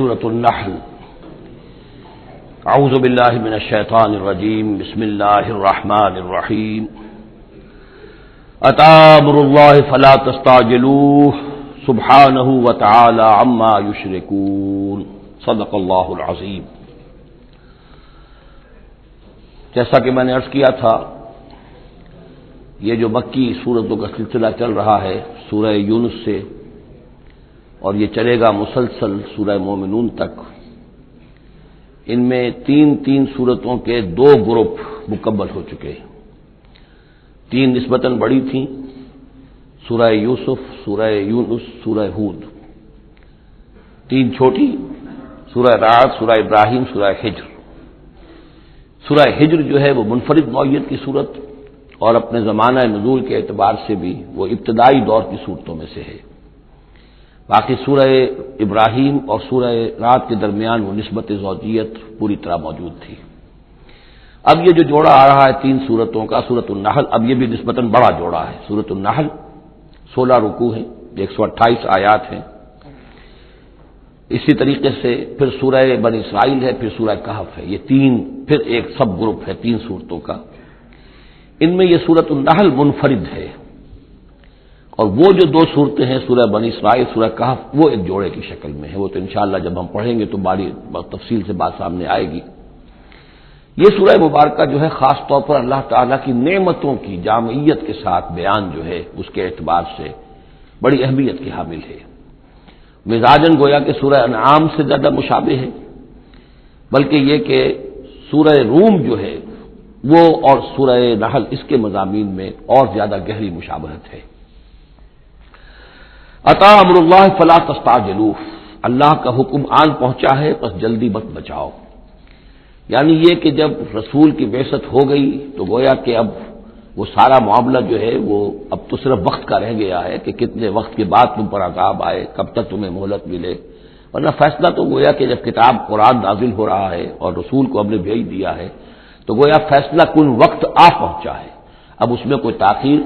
سورۃ النحل۔ اعوذ باللہ من الشیطان الرجیم، بسم اللہ الرحمن الرحیم۔ اتی امر اللہ فلا تستعجلوہ سبحانہ وتعالی عما یشرکون، صدق اللہ العظیم۔ جیسا کہ میں نے عرض کیا تھا، یہ جو مکی سورتوں کا سلسلہ چل رہا ہے سورہ یونس سے، اور یہ چلے گا مسلسل سورہ مومنون تک، ان میں تین سورتوں کے دو گروپ مکمل ہو چکے ہیں۔ تین نسبتاً بڑی تھیں، سورہ یوسف، سورہ یونس، سورہ ہود۔ تین چھوٹی، سورہ رعد، سورہ ابراہیم، سورہ ہجر۔ سورہ ہجر جو ہے وہ منفرد نوعیت کی صورت، اور اپنے زمانہ نزول کے اعتبار سے بھی وہ ابتدائی دور کی صورتوں میں سے ہے۔ باقی سورہ ابراہیم اور سورہ رعد کے درمیان وہ نسبت زوجیت پوری طرح موجود تھی۔ اب یہ جو جوڑا آ رہا ہے تین سورتوں کا، سورۃ النحل، اب یہ بھی نسبتاً بڑا جوڑا ہے۔ سورۃ النحل 16 رکوع ہیں، 128 آیات ہیں۔ اسی طریقے سے پھر سورہ بنی اسرائیل ہے، پھر سورہ کہف ہے۔ یہ تین پھر ایک سب گروپ ہے تین سورتوں کا۔ ان میں یہ سورۃ النحل منفرد ہے، اور وہ جو دو صورتیں ہیں سورہ بنی اسرائیل، سورہ کہف، وہ ایک جوڑے کی شکل میں ہے۔ وہ تو انشاءاللہ جب ہم پڑھیں گے تو بڑی تفصیل سے بات سامنے آئے گی۔ یہ سورہ مبارکہ جو ہے خاص طور پر اللہ تعالیٰ کی نعمتوں کی جامعیت کے ساتھ بیان جو ہے اس کے اعتبار سے بڑی اہمیت کی حامل ہے۔ مزاجن گویا کہ سورہ انعام سے زیادہ مشابہ ہے، بلکہ یہ کہ سورہ روم جو ہے وہ اور سورہ نحل اس کے مضامین میں اور زیادہ گہری مشابہت ہے۔ اتی امر اللہ فلا تستعجلوہ، اللہ کا حکم آن پہنچا ہے پس جلدی مت بچاؤ۔ یعنی یہ کہ جب رسول کی بعثت ہو گئی تو گویا کہ اب وہ سارا معاملہ جو ہے وہ اب تو صرف وقت کا رہ گیا ہے کہ کتنے وقت کے بعد تم پر عذاب آئے، کب تک تمہیں مہلت ملے، ورنہ فیصلہ تو گویا کہ جب کتاب قرآن نازل ہو رہا ہے اور رسول کو ہم نے بھیج دیا ہے تو گویا فیصلہ کن وقت آ پہنچا ہے۔ اب اس میں کوئی تاخیر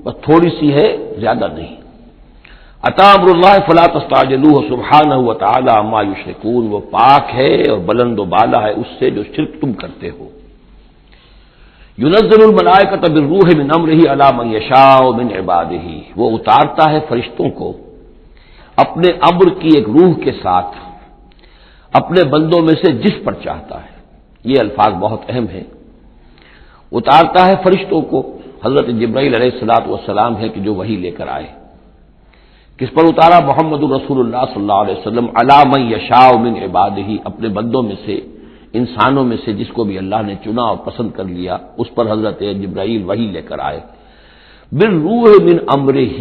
بس تھوڑی سی ہے، زیادہ نہیں۔ اتی امر اللہ فلا تستعجلوہ سبحانہ وتعالی عما یشرکون، وہ پاک ہے اور بلند و بالا ہے اس سے جو شرک تم کرتے ہو۔ ينزل الملائکۃ بالروح من امرہ علی من یشاء من عبادہ، وہ اتارتا ہے فرشتوں کو اپنے امر کی ایک روح کے ساتھ اپنے بندوں میں سے جس پر چاہتا ہے۔ یہ الفاظ بہت اہم ہیں۔ اتارتا ہے فرشتوں کو، حضرت جبرائیل علیہ الصلوۃ والسلام ہے کہ جو وحی لے کر آئے۔ کس پر اتارا؟ محمد الرسول اللہ صلی اللہ علیہ وسلم علی من یشاء من عبادہ، اپنے بندوں میں سے، انسانوں میں سے جس کو بھی اللہ نے چنا اور پسند کر لیا اس پر حضرت جبرائیل وحی لے کر آئے۔ بالروح من امرہ،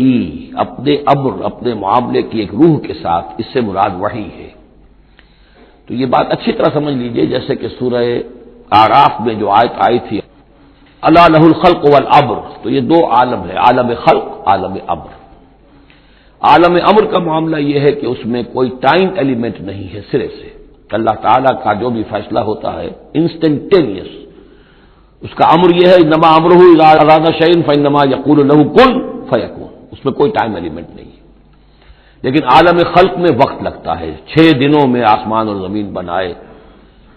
اپنے امر، اپنے معاملے کی ایک روح کے ساتھ، اس سے مراد وحی ہے۔ تو یہ بات اچھی طرح سمجھ لیجئے، جیسے کہ سورہ اعراف میں جو آیت آئی تھی الا لہ الخلق والامر، تو یہ دو عالم ہے، عالم خلق، عالم امر۔ عالم امر کا معاملہ یہ ہے کہ اس میں کوئی ٹائم ایلیمنٹ نہیں ہے سرے سے۔ اللہ تعالیٰ کا جو بھی فیصلہ ہوتا ہے انسٹنٹینیس، اس کا امر یہ ہے انما امرہ اذا اراد شیئا فانما یقول له کن فیکون، اس میں کوئی ٹائم ایلیمنٹ نہیں ہے۔ لیکن عالم خلق میں وقت لگتا ہے، 6 دنوں میں آسمان اور زمین بنائے،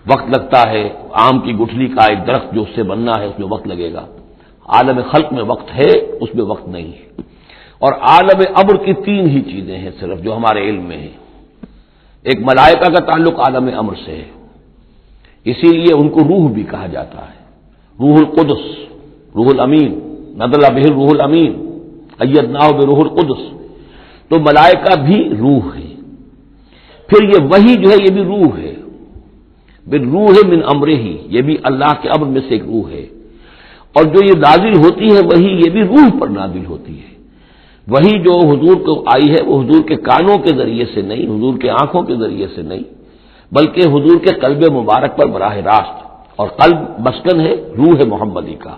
وقت لگتا ہے۔ آم کی گٹھلی کا ایک درخت جو اس سے بننا ہے اس میں وقت لگے گا۔ عالم خلق میں وقت ہے، اس میں وقت نہیں ہے۔ اور عالم امر کی 3 ہی چیزیں ہیں صرف جو ہمارے علم میں ہیں۔ ایک ملائکہ کا تعلق عالم امر سے ہے، اسی لیے ان کو روح بھی کہا جاتا ہے، روح القدس، روح الامین، نزل بہ الروح الامین، ایدناہ بروح القدس۔ تو ملائکہ بھی روح ہے۔ پھر یہ وحی جو ہے یہ بھی روح ہے، بالروح من امرہ، یہ بھی اللہ کے امر میں سے ایک روح ہے۔ اور جو یہ نازل ہوتی ہے وحی، یہ بھی روح پر نازل ہوتی ہے۔ وہی جو حضور کو آئی ہے وہ حضور کے کانوں کے ذریعے سے نہیں، حضور کے آنکھوں کے ذریعے سے نہیں، بلکہ حضور کے قلب مبارک پر براہ راست، اور قلب مسکن ہے روح محمدی کا۔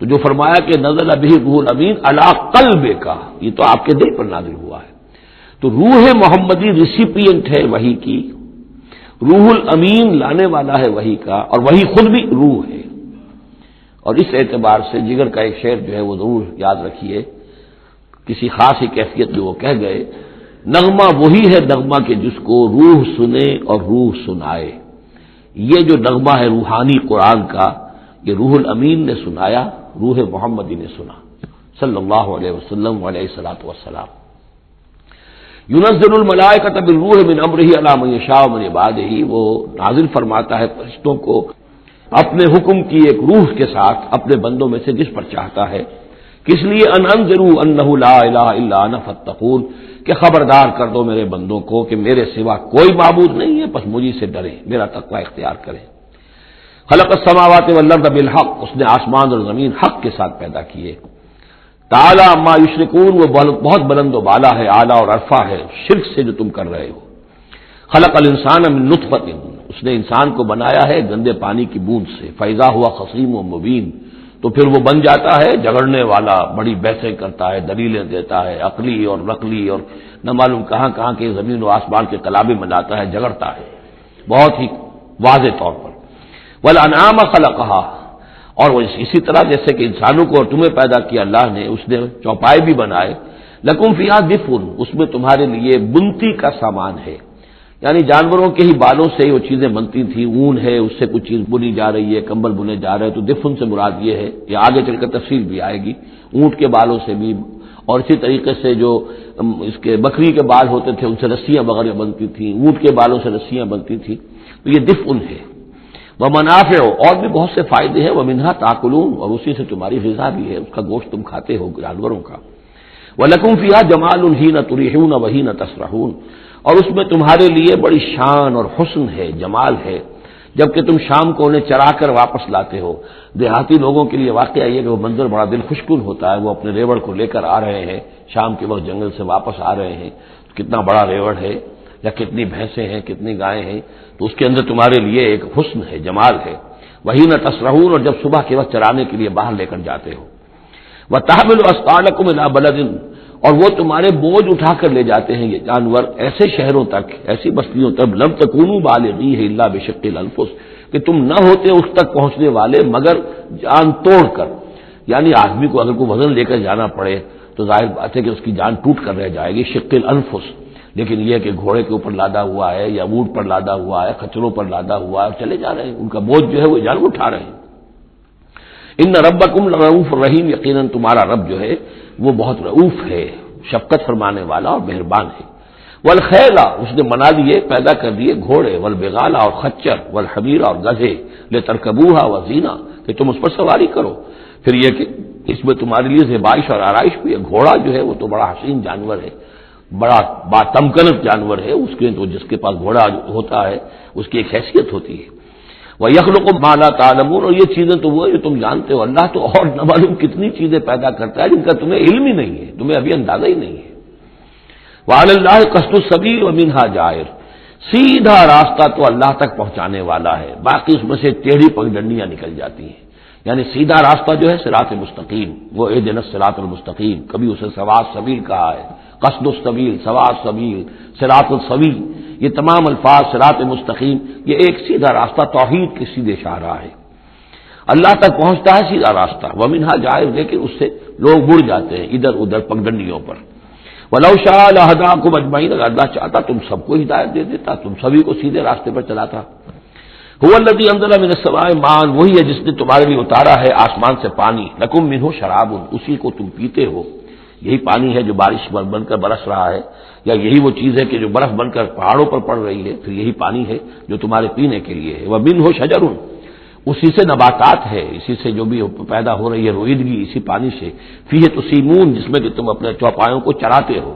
تو جو فرمایا کہ نزل بہ روح الامین علی قلبک، یہ تو آپ کے دل پر نازل ہوا ہے۔ تو روح محمدی ریسیپینٹ ہے وحی کی، روح الامین لانے والا ہے وحی کا، اور وہی خود بھی روح ہے۔ اور اس اعتبار سے جگر کا ایک شعر جو ہے وہ ضرور یاد رکھیے، کسی خاص ہی کیفیت میں وہ کہہ گئے نغمہ وہی ہے نغمہ کہ جس کو روح سنے اور روح سنائے. یہ جو نغمہ ہے روحانی قرآن کا، یہ روح الامین نے سنایا، روح محمدی نے سنا صلی اللہ علیہ وسلم علیہ الصلوۃ والسلام. ينزل الملائکۃ بالروح من امرہ علی من یشاء من عبادہ، وہ نازل فرماتا ہے فرشتوں کو اپنے حکم کی ایک روح کے ساتھ اپنے بندوں میں سے جس پر چاہتا ہے. کس لیے؟ ان انذروا انہ لا الہ الا انا فاتقون، کہ خبردار کر دو میرے بندوں کو کہ میرے سوا کوئی معبود نہیں ہے، بس مجھے سے ڈریں، میرا تقوی اختیار کریں. خلق السماوات والارض بالحق، اس نے آسمان اور زمین حق کے ساتھ پیدا کیے. تعالی عما یشرکون، وہ بہت بلند و بالا ہے، اعلیٰ اور عرفہ ہے شرک سے جو تم کر رہے ہو. خلق الانسان من نطفۃ، اس نے انسان کو بنایا ہے گندے پانی کی بوند سے. فاذا ہوا خصیم و مبین، تو پھر وہ بن جاتا ہے جھگڑنے والا، بڑی بحثیں کرتا ہے، دلیلیں دیتا ہے، عقلی اور نقلی اور نہ معلوم کہاں کہاں کے زمین و آسمان کے کلابے بناتا ہے، جھگڑتا ہے بہت ہی واضح طور پر. والانعام خلقہا، اور وہ اسی طرح جیسے کہ انسانوں کو اور تمہیں پیدا کیا اللہ نے، اس نے چوپائے بھی بنائے. لکم فیہا دفء، اس میں تمہارے لیے بنتی کا سامان ہے، یعنی جانوروں کے ہی بالوں سے وہ چیزیں بنتی تھیں. اون ہے، اس سے کچھ چیز بنی جا رہی ہے، کمبل بنے جا رہے ہیں، تو دفن سے مراد یہ ہے، یہ آگے چل کر تفصیل بھی آئے گی. اونٹ کے بالوں سے بھی، اور اسی طریقے سے جو اس کے بکری کے بال ہوتے تھے ان سے رسیاں وغیرہ بنتی تھیں، اونٹ کے بالوں سے رسیاں بنتی تھیں. تو یہ دفن ہے. ومنافع، اور بھی بہت سے فائدے ہیں. ومنھا تاکلون، اور اسی سے تمہاری غذا بھی ہے، اس کا گوشت تم کھاتے ہو جانوروں کا. وَلَكُمْ فِيهَا جَمَالٌ حِينَ تُرِيحُونَ وَحِينَ تَسْرَحُونَ، اور اس میں تمہارے لیے بڑی شان اور حسن ہے، جمال ہے، جبکہ تم شام کو انہیں چرا کر واپس لاتے ہو. دیہاتی لوگوں کے لیے واقعہ یہ کہ وہ منظر بڑا دل خوشکن ہوتا ہے. وہ اپنے ریوڑ کو لے کر آ رہے ہیں، شام کے وقت جنگل سے واپس آ رہے ہیں، کتنا بڑا ریوڑ ہے یا کتنی بھینسیں ہیں، کتنی گائیں ہیں، تو اس کے اندر تمہارے لیے ایک حسن ہے، جمال ہے. وحین تسرحون، اور جب صبح کے وقت چرانے کے لیے باہر لے کر جاتے ہو. وتحمل اثقالکم الی بلد، اور وہ تمہارے بوجھ اٹھا کر لے جاتے ہیں یہ جانور ایسے شہروں تک، ایسی بستیوں تک. لم تکونوا بالغیہ الا بشق الانفس، کہ تم نہ ہوتے اس تک پہنچنے والے مگر جان توڑ کر. یعنی آدمی کو اگر کوئی وزن لے کر جانا پڑے تو ظاہر بات ہے کہ اس کی جان ٹوٹ کر رہ جائے گی، شق الانفس. لیکن یہ کہ گھوڑے کے اوپر لادا ہوا ہے یا اونٹ پر لادا ہوا ہے، کچروں پر لادا ہوا ہے، اور چلے جا رہے ہیں، ان کا بوجھ جو ہے وہ جانور اٹھا رہے ہیں. ان ربکم لرؤوف الرحیم، یقیناً تمہارا رب جو ہے وہ بہت رؤوف ہے، شفقت فرمانے والا اور مہربان ہے. والخیل، اس نے بنا لیے، پیدا کر دیے گھوڑے. والبغال، اور خچر. والحمیر، اور گدھے. لترکبوها وزینہ، کہ تم اس پر سواری کرو. پھر یہ کہ اس میں تمہارے لیے زیبائش اور آرائش بھی ہے. گھوڑا جو ہے وہ تو بڑا حسین جانور ہے، بڑا تمکنت جانور ہے. اس کے تو جس کے پاس گھوڑا ہوتا ہے اس کی ایک حیثیت ہوتی ہے. وَيَخْلُقُ مَا لَا تَعْلَمُونَ، اور یہ چیزیں تو وہ ہے جو تم جانتے ہو. اللہ تو اور نہ معلوم کتنی چیزیں پیدا کرتا ہے جن کا تمہیں علم ہی نہیں ہے، تمہیں ابھی اندازہ ہی نہیں ہے. وَعَلَى اللَّهِ قَصْدُ السَّبِيلِ وَمِنْهَا جَائِرٌ، سیدھا راستہ تو اللہ تک پہنچانے والا ہے، باقی اس میں سے ٹیڑھی پگڈنڈیاں نکل جاتی ہیں. یعنی سیدھا راستہ جو ہے صراط مستقیم، وہ اہدنا الصراط المستقیم. کبھی اسے سواء السبیل کہا ہے، قصد السبیل، سواء السبیل، صراط السوی. یہ تمام الفاظ صراط مستقیم، یہ ایک سیدھا راستہ توحید کی سیدھے شاہراہ ہے. اللہ تک پہنچتا ہے سیدھا راستہ. ومنھا جائر، لیکن اس سے لوگ مڑ جاتے ہیں ادھر ادھر پگڈنڈیوں پر. ولو شاء لہداکم اجمعین، اگر اللہ چاہتا تم سب کو ہدایت دے دیتا، تم سبھی کو سیدھے راستے پر چلاتا. هو الذی انزل من السماء ماء، وہی ہے جس نے تمہارے لیے اتارا ہے آسمان سے پانی. لکم منہ شراب، اسی کو تم پیتے ہو. یہی پانی ہے جو بارش بن کر برس رہا ہے، یا یہی وہ چیز ہے کہ جو برف بن کر پہاڑوں پر پڑ رہی ہے، پھر یہی پانی ہے جو تمہارے پینے کے لیے ہے. ومنہ شجر، اسی سے نباتات ہے، اسی سے جو بھی پیدا ہو رہی ہے روئیدگی اسی پانی سے. فیہ تسیمون، جس میں کہ تم اپنے چوپایوں کو چراتے ہو.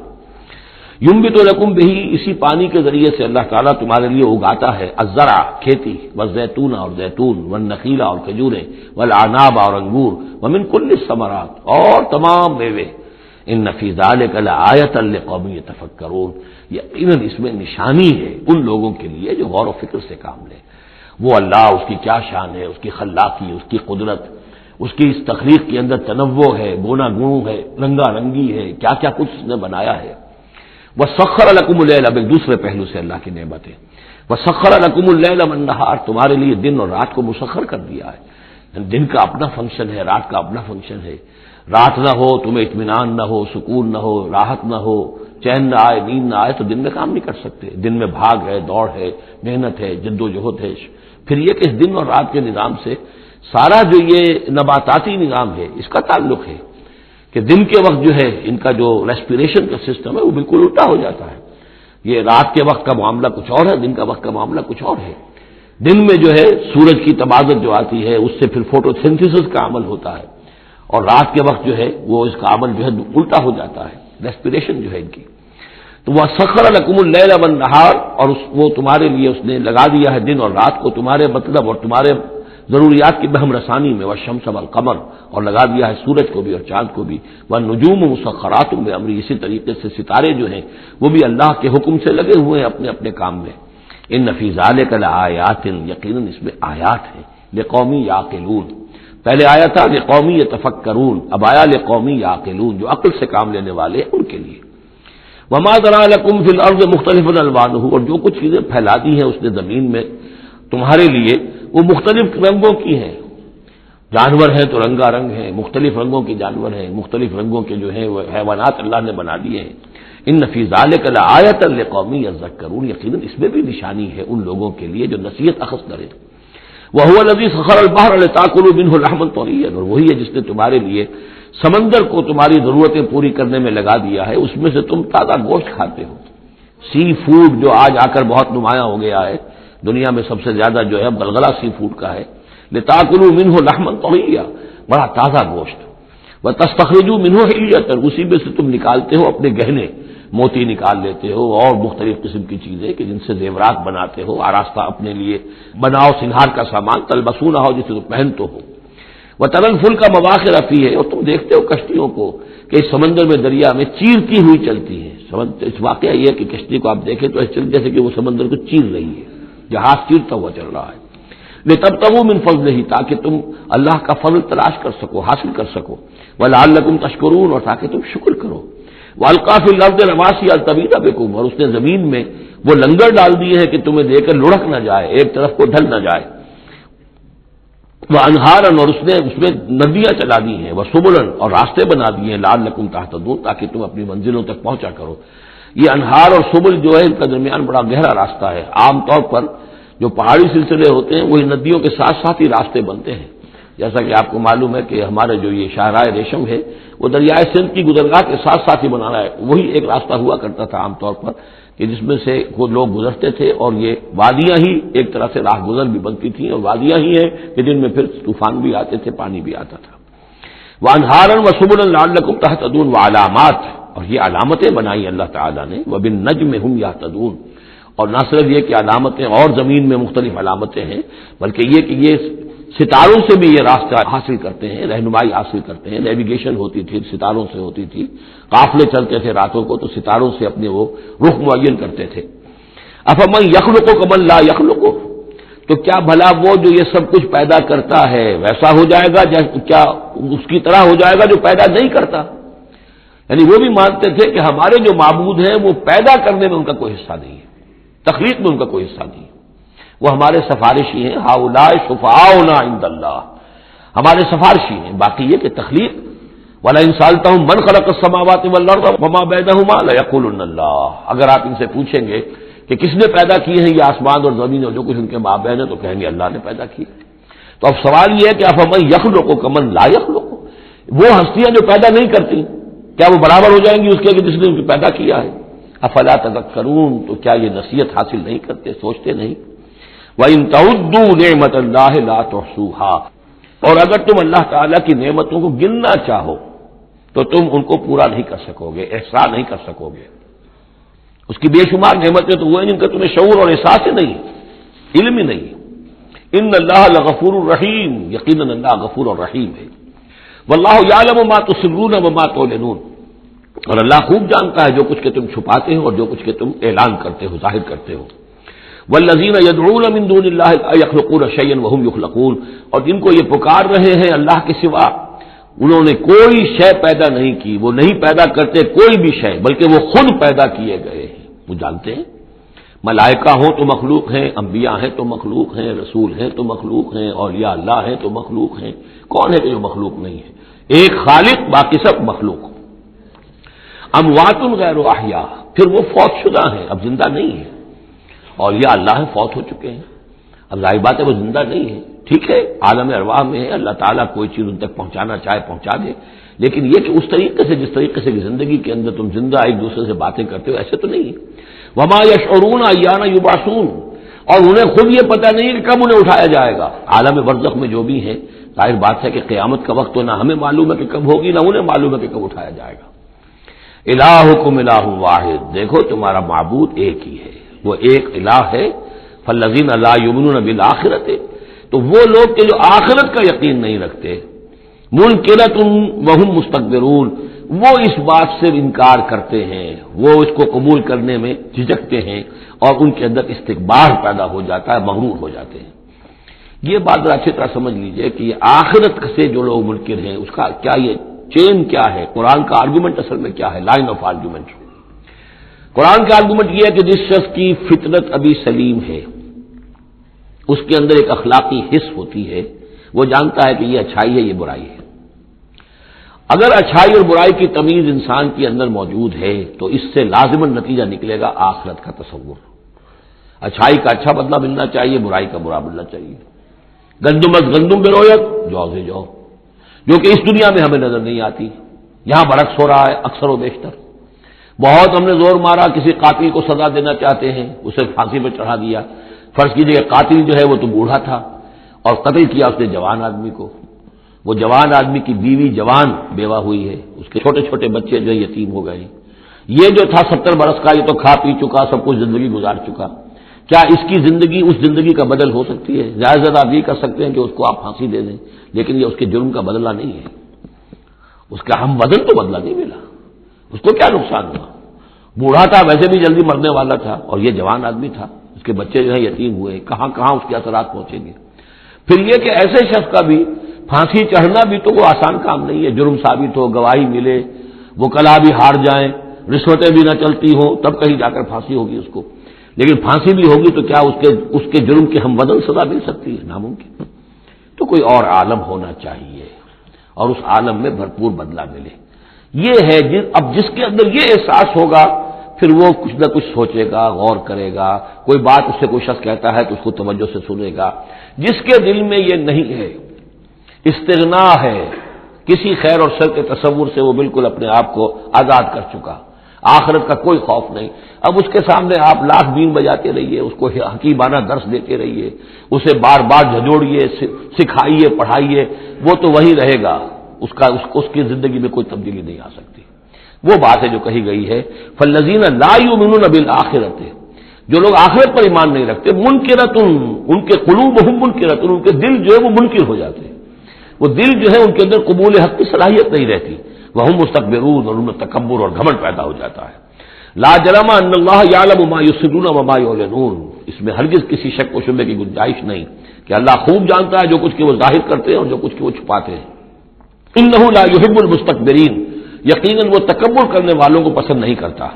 ینبت لکم بہ، اسی پانی کے ذریعے سے اللہ تعالیٰ تمہارے لیے اگاتا ہے الزرع، کھیتی. والزیتون، اور زیتون. والنخیل، اور کھجوریں. والاعناب، اور انگور. ومن کل الثمرات، اور تمام میوے. ان فی ذلک لآیۃ لقوم یتفکرون، یقیناً اس میں نشانی ہے ان لوگوں کے لیے جو غور و فکر سے کام لیں. وہ اللہ، اس کی کیا شان ہے، اس کی خلاقی، اس کی قدرت، اس کی اس تخلیق کے اندر تنوع ہے، گونا گون ہے، رنگا رنگی ہے، کیا کیا کچھ اس نے بنایا ہے. وَسَخَّرَ لَكُمُ اللَّيْلَ، اب ایک دوسرے پہلو سے اللہ کی نعمتیں. وَسَخَّرَ لَكُمُ اللَّيْلَ وَالنَّهَارَ، تمہارے لیے دن اور رات کو مسخر کر دیا ہے. دن کا اپنا فنکشن ہے، رات کا اپنا فنکشن ہے. رات نہ ہو تمہیں اطمینان نہ ہو، سکون نہ ہو، راحت نہ ہو، چین نہ آئے، نیند نہ آئے تو دن میں کام نہیں کر سکتے. دن میں بھاگ ہے، دوڑ ہے، محنت ہے، جد و جہد ہے. پھر یہ کہ اس دن اور رات کے نظام سے سارا جو یہ نباتاتی نظام ہے اس کا تعلق ہے کہ دن کے وقت جو ہے ان کا جو ریسپیریشن کا سسٹم ہے وہ بالکل الٹا ہو جاتا ہے. یہ رات کے وقت کا معاملہ کچھ اور ہے، دن کا وقت کا معاملہ کچھ اور ہے. دن میں جو ہے سورج کی تبادل جو آتی ہے اس سے پھر فوٹو سنتھسس کا عمل ہوتا ہے، اور رات کے وقت جو ہے وہ اس کا عمل جو ہے الٹا ہو جاتا ہے، ریسپیریشن جو ہے ان کی. تو وہ سخر لکم اللیل والنہار، اور وہ تمہارے لیے اس نے لگا دیا ہے دن اور رات کو تمہارے مطلب اور تمہارے ضروریات کی بہم رسانی میں، والشمس والقمر، اور لگا دیا ہے سورج کو بھی اور چاند کو بھی، والنجوم مسخرات بامرہ، اسی طریقے سے ستارے جو ہیں وہ بھی اللہ کے حکم سے لگے ہوئے ہیں اپنے اپنے کام میں. ان فی ذلک لآیات، یقیناً اس میں آیات ہیں، لقوم یعقلون. پہلے آیا تھا لقوم یتفکرون، اب آیا لقوم یعقلون، جو عقل سے کام لینے والے ہیں ان کے لیے. وما ذرأ لکم فی الارض مختلف الوانہ، اور جو کچھ چیزیں پھیلا دی ہیں اس نے زمین میں تمہارے لیے وہ مختلف رنگوں کی ہیں. جانور ہیں تو رنگا رنگ ہیں، مختلف رنگوں کے جانور ہیں، مختلف رنگوں کے جو ہیں وہ حیوانات اللہ نے بنا دیے ہیں. ان فی ذلک لآیۃ لقوم یذکرون، یقیناً اس میں بھی نشانی ہے ان لوگوں کے لیے جو نصیحت اخذ کرے. وهو الذی سخر البحر لتاکلوا منه لحما طریا، اور وہی ہے جس نے تمہارے لیے سمندر کو تمہاری ضرورتیں پوری کرنے میں لگا دیا ہے، اس میں سے تم تازہ گوشت کھاتے ہو. سی فوڈ جو آج آ کر بہت نمایاں ہو گیا ہے دنیا میں، سب سے زیادہ جو ہے غلغلہ سی فوڈ کا ہے. لتاکلوا منه لحما طریا، بڑا تازہ گوشت. وتستخرجوا منه حلیۃ، اسی میں سے تم نکالتے ہو اپنے گہنے، موتی نکال لیتے ہو اور مختلف قسم کی چیزیں کہ جن سے زیورات بناتے ہو، آراستہ اپنے لیے بناؤ سنہار کا سامان، تلبسونہ ہو جسے تم پہن تو ہو. وترى الفلک مواخر فیہ، اور تم دیکھتے ہو کشتیوں کو کہ اس سمندر میں دریا میں چیرتی ہوئی چلتی ہیں. اس واقعہ یہ ہے کہ کشتی کو آپ دیکھیں تو جیسے کہ وہ سمندر کو چیر رہی ہے، جہاز چیرتا ہوا چل رہا ہے. لتبتغوا من فضلہ، تاکہ تم اللہ کا فضل تلاش کر سکو، حاصل کر سکو. ولعلکم تشکرون، اور تاکہ تم شکر کرو. وَأَلْقَىٰ فِي الْأَرْضِ رَوَاسِيَ أَن تَمِيدَ بِكُمْ، اور اس نے زمین میں وہ لنگر ڈال دیے ہیں کہ تمہیں دے کر لڑک نہ جائے، ایک طرف کو ڈھل نہ جائے. وَأَنْهَارًا، اور اس نے اس میں ندیاں چلا دی ہیں. وَسُبُلًا، اور راستے بنا دیے ہیں. لَعَلَّكُمْ تَهْتَدُونَ، تاکہ تم اپنی منزلوں تک پہنچا کرو. یہ انہار اور سبل جو ہے ان کا درمیان بڑا گہرا راستہ ہے. عام طور پر جو پہاڑی سلسلے ہوتے ہیں وہی ندیوں کے ساتھ ساتھ ہی راستے بنتے ہیں. جیسا کہ آپ کو معلوم ہے کہ ہمارے جو یہ شاہراہ ریشم ہے وہ دریائے سندھ کی گزرگاہ کے ساتھ ساتھ ہی بنا رہا ہے. وہی ایک راستہ ہوا کرتا تھا عام طور پر کہ جس میں سے وہ لوگ گزرتے تھے، اور یہ وادیاں ہی ایک طرح سے راہ گزر بھی بنتی تھیں، اور وادیاں ہی ہیں کہ جن میں پھر طوفان بھی آتے تھے، پانی بھی آتا تھا. وَأَنْهَارًا وَسُبُلًا لَعَلَّكُمْ تَهْتَدُونَ، وَعَلَامَاتٍ، اور یہ علامتیں بنائی اللہ تعالیٰ نے. وَبِالنَّجْمِ هُمْ يَهْتَدُونَ، اور نہ صرف یہ کہ علامتیں اور زمین میں مختلف علامتیں ہیں، بلکہ یہ کہ یہ ستاروں سے بھی یہ راستہ حاصل کرتے ہیں، رہنمائی حاصل کرتے ہیں. نیویگیشن ہوتی تھی، ستاروں سے ہوتی تھی. قافلے چلتے تھے راتوں کو تو ستاروں سے اپنے وہ رخ معین کرتے تھے. افمن یخلق کمن لا یخلق، تو کیا بھلا وہ جو یہ سب کچھ پیدا کرتا ہے ویسا ہو جائے گا، کیا اس کی طرح ہو جائے گا جو پیدا نہیں کرتا؟ یعنی وہ بھی مانتے تھے کہ ہمارے جو معبود ہیں وہ پیدا کرنے میں ان کا کوئی حصہ نہیں ہے، تخلیق میں ان کا کوئی حصہ نہیں ہے. وہ ہمارے سفارشی ہیں. ہؤلاء شفعاؤنا عند اللہ، ہمارے سفارشی ہیں. باقی یہ کہ تخلیق، وَلَئِن سَأَلْتَهُم مَّنْ خَلَقَ السَّمَاوَاتِ وَالْأَرْضَ وَمَا بَيْنَهُمَا لَيَقُولُنَّ اللَّهُ، اگر آپ ان سے پوچھیں گے کہ کس نے پیدا کیے ہیں یہ آسمان اور زمین اور جو کچھ ان کے مابین ہے، تو کہیں گے اللہ نے پیدا کیے. تو اب سوال یہ ہے کہ افمن یخلق کمن لا یخلق، وہ ہستیاں جو پیدا نہیں کرتی کیا وہ برابر ہو جائیں گی اس کے کہ جس نے ان کو پیدا کیا ہے؟ افلا تذکرون، تو کیا یہ نصیحت حاصل نہیں کرتے، سوچتے نہیں؟ وَإِن تَعُدُّوا نِعْمَةَ اللَّهِ لَا تُحْصُوهَا، اور اگر تم اللہ تعالیٰ کی نعمتوں کو گننا چاہو تو تم ان کو پورا نہیں کر سکو گے، احصاء نہیں کر سکو گے. اس کی بے شمار نعمتیں تو وہ ہیں جن کا تمہیں شعور اور احساس ہی نہیں، علم ہی نہیں. ان اللہ لغفور الرحیم، یقیناً اللہ غفور اور رحیم ہے. واللہ یعلم ما تسرون وما تعلنون، اور اللہ خوب جانتا ہے جو کچھ کہ تم چھپاتے ہو اور جو کچھ کہ تم اعلان کرتے ہو، ظاہر کرتے ہو. والذین یدعون من دون اللہ لا یخلقون شیئا وهم یخلقون، اور جن کو یہ پکار رہے ہیں اللہ کے سوا، انہوں نے کوئی شے پیدا نہیں کی، وہ نہیں پیدا کرتے کوئی بھی شے، بلکہ وہ خود پیدا کیے گئے ہیں. وہ جانتے ہیں ملائکہ ہوں تو مخلوق ہیں، انبیاء ہیں تو مخلوق ہیں، رسول ہیں تو مخلوق ہیں، اولیاء اللہ ہیں تو مخلوق ہیں. کون ہے کہ جو مخلوق نہیں ہے؟ ایک خالق، باقی سب مخلوق. اموات غیر احیاء، پھر وہ فوت شدہ ہیں، اب زندہ نہیں ہیں. اور یہ اللہ فوت ہو چکے ہیں، اب ظاہر بات ہے وہ زندہ نہیں ہے. ٹھیک ہے عالم ارواح میں ہے، اللہ تعالیٰ کوئی چیز ان تک پہنچانا چاہے پہنچا دے، لیکن یہ کہ اس طریقے سے جس طریقے سے زندگی کے اندر تم زندہ ایک دوسرے سے باتیں کرتے ہو ایسے تو نہیں ہے. وما یشعرون ایان یبعثون، اور انہیں خود یہ پتہ نہیں کہ کب انہیں اٹھایا جائے گا. عالم برزخ میں جو بھی ہیں، ظاہر بات ہے کہ قیامت کا وقت تو نہ ہمیں معلوم ہے کہ کب ہوگی، نہ انہیں معلوم ہے کہ کب اٹھایا جائے گا. الہکم الہ واحد، دیکھو تمہارا معبود ایک ہی ہے، وہ ایک الہ ہے. فالذین لا یؤمنون بالآخرۃ، تو وہ لوگ کہ جو آخرت کا یقین نہیں رکھتے، منکرۃ وہم مستکبرون، وہ اس بات سے انکار کرتے ہیں، وہ اس کو قبول کرنے میں جھجکتے ہیں اور ان کے اندر استکبار پیدا ہو جاتا ہے، مغرور ہو جاتے ہیں. یہ بات ذرا اچھی طرح سمجھ لیجئے کہ یہ آخرت سے جو لوگ منکر ہیں اس کا کیا یہ چین کیا ہے، قرآن کا آرگومنٹ اصل میں کیا ہے، لائن آف آرگومنٹ. قرآن کا آرگومنٹ یہ ہے کہ جس شخص کی فطرت ابھی سلیم ہے، اس کے اندر ایک اخلاقی حس ہوتی ہے، وہ جانتا ہے کہ یہ اچھائی ہے یہ برائی ہے. اگر اچھائی اور برائی کی تمیز انسان کے اندر موجود ہے تو اس سے لازماً نتیجہ نکلے گا آخرت کا تصور. اچھائی کا اچھا بدلہ ملنا چاہیے، برائی کا برا ملنا چاہیے. گندم از گندم بے رویت جو سے جو، جو کہ اس دنیا میں ہمیں نظر نہیں آتی. یہاں برعکس ہو رہا ہے اکثر و بیشتر. بہت ہم نے زور مارا، کسی قاتل کو سزا دینا چاہتے ہیں، اسے پھانسی پہ چڑھا دیا. فرض کیجیے کہ قاتل جو ہے وہ تو بوڑھا تھا اور قتل کیا اس نے جوان آدمی کو. وہ جوان آدمی کی بیوی جوان بیوہ ہوئی ہے، اس کے چھوٹے چھوٹے بچے جو ہے یتیم ہو گئے. یہ جو تھا 70 برس کا، یہ تو کھا پی چکا، سب کچھ زندگی گزار چکا. کیا اس کی زندگی اس زندگی کا بدل ہو سکتی ہے؟ زیادہ زیادہ آپ یہ کر سکتے ہیں کہ اس کو آپ پھانسی دے دیں، لیکن یہ اس کے جرم کا بدلہ نہیں ہے. اس کا ہم بدل تو بدلہ نہیں ملا. اس کو کیا نقصان ہوا؟ بوڑھا تھا، ویسے بھی جلدی مرنے والا تھا، اور یہ جوان آدمی تھا، اس کے بچے جو ہے یتیم ہوئے. کہاں کہاں اس کے اثرات پہنچیں گے. پھر یہ کہ ایسے شخص کا بھی پھانسی چڑھنا بھی تو وہ آسان کام نہیں ہے. جرم ثابت ہو، گواہی ملے، وکلاء بھی ہار جائیں، رشوتیں بھی نہ چلتی ہوں، تب کہیں جا کر پھانسی ہوگی اس کو. لیکن پھانسی بھی ہوگی تو کیا اس کے جرم کی ہم بدل سزا مل سکتی ہے؟ ناممکن. تو کوئی اور عالم ہونا چاہیے اور اس عالم میں بھرپور بدلہ ملے. یہ ہے اب جس کے اندر یہ احساس ہوگا پھر وہ کچھ نہ کچھ سوچے گا، غور کرے گا. کوئی بات اس سے کوئی شخص کہتا ہے تو اس کو توجہ سے سنے گا. جس کے دل میں یہ نہیں ہے، استغنا ہے، کسی خیر اور شر کے تصور سے وہ بالکل اپنے آپ کو آزاد کر چکا، آخرت کا کوئی خوف نہیں. اب اس کے سامنے آپ لاکھ بین بجاتے رہیے، اس کو حکیمانہ درس دیتے رہیے، اسے بار بار جھجوڑیے، سکھائیے، پڑھائیے، وہ تو وہی رہے گا. اس کی زندگی میں کوئی تبدیلی نہیں آ سکتی. وہ بات ہے جو کہی گئی ہے فالذین لا یؤمنون بالآخرۃ، جو لوگ آخرت پر ایمان نہیں رکھتے، منکرۃ، ان کے قلوبہم منکرۃ، ان کے دل جو ہے وہ منکر ہو جاتے ہیں. وہ دل جو ہے ان کے اندر قبول حق کی صلاحیت نہیں رہتی. وہم مستکبرون، اور ان میں تکبر اور گھمنڈ پیدا ہو جاتا ہے. لا جرم ان اللہ یعلم ما یسرون وما یعلنون، اس میں ہرگز کسی شک و شبہ کی گنجائش نہیں کہ اللہ خوب جانتا ہے جو کچھ کہ وہ ظاہر کرتے ہیں اور جو کچھ کہ وہ چھپاتے ہیں. انہ لا یحب المستکبرین، یقیناً وہ تکبر کرنے والوں کو پسند نہیں کرتا.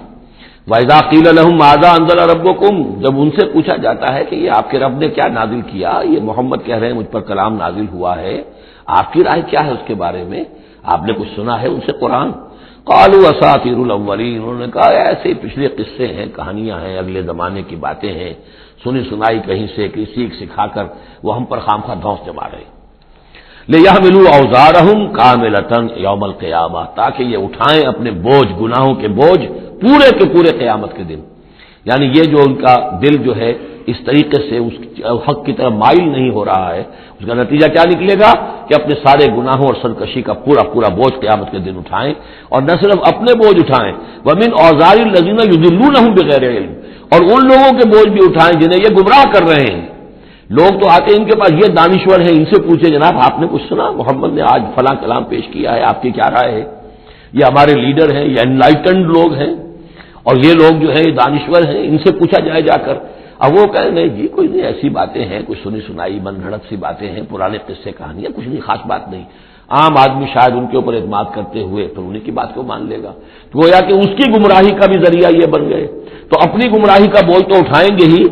وَإِذَا قِيلَ لَهُمْ مَاذَا أَنزَلَ رَبُّكُمْ، جب ان سے پوچھا جاتا ہے کہ یہ آپ کے رب نے کیا نازل کیا، یہ محمد کہہ رہے ہیں مجھ پر کلام نازل ہوا ہے، آپ کی رائے کیا ہے اس کے بارے میں، آپ نے کچھ سنا ہے ان سے قرآن؟ قالوا اساطیر الاولین، انہوں نے کہا ایسے پچھلے قصے ہیں، کہانیاں ہیں، اگلے زمانے کی باتیں ہیں، سنی سنائی کہیں سے کسی سکھا کر وہ ہم پر خامخواہ دھونس جما رہے. لِيَحْمِلُوا أَوْزَارَهُمْ كَامِلَةً يَوْمَ الْقِيَامَةِ، تاکہ یہ اٹھائیں اپنے بوجھ، گناہوں کے بوجھ پورے کے پورے قیامت کے دن. یعنی یہ جو ان کا دل جو ہے اس طریقے سے اس حق کی طرف مائل نہیں ہو رہا ہے، اس کا نتیجہ کیا نکلے گا کہ اپنے سارے گناہوں اور سرکشی کا پورا پورا بوجھ قیامت کے دن اٹھائیں. اور نہ صرف اپنے بوجھ اٹھائیں، وَمِنْ أَوْزَارِ الَّذِينَ يُضِلُّونَهُمْ بِغَيْرِ عِلْمٍ، اور ان لوگوں کے بوجھ بھی اٹھائیں جنہیں یہ گمراہ کر رہے ہیں. لوگ تو آتے ہیں ان کے پاس، یہ دانشور ہیں، ان سے پوچھے جناب آپ نے کچھ سنا، محمد نے آج فلاں کلام پیش کیا ہے، آپ کی کیا رائے ہے؟ یہ ہمارے لیڈر ہیں، یہ انلائٹنڈ لوگ ہیں، اور یہ لوگ جو ہیں دانشور ہیں، ان سے پوچھا جائے جا کر. اب وہ کہیں نہیں جی کوئی نہیں، ایسی باتیں ہیں، کچھ سنی سنائی من گھڑت سی باتیں ہیں، پرانے قصے کہانیاں، کچھ نہیں، خاص بات نہیں. عام آدمی شاید ان کے اوپر اعتماد کرتے ہوئے پھر انہیں کی بات کو مان لے گا. تو گویا کہ اس کی گمراہی کا بھی ذریعہ یہ بن گئے. تو اپنی گمراہی کا بوجھ تو اٹھائیں گے ہی،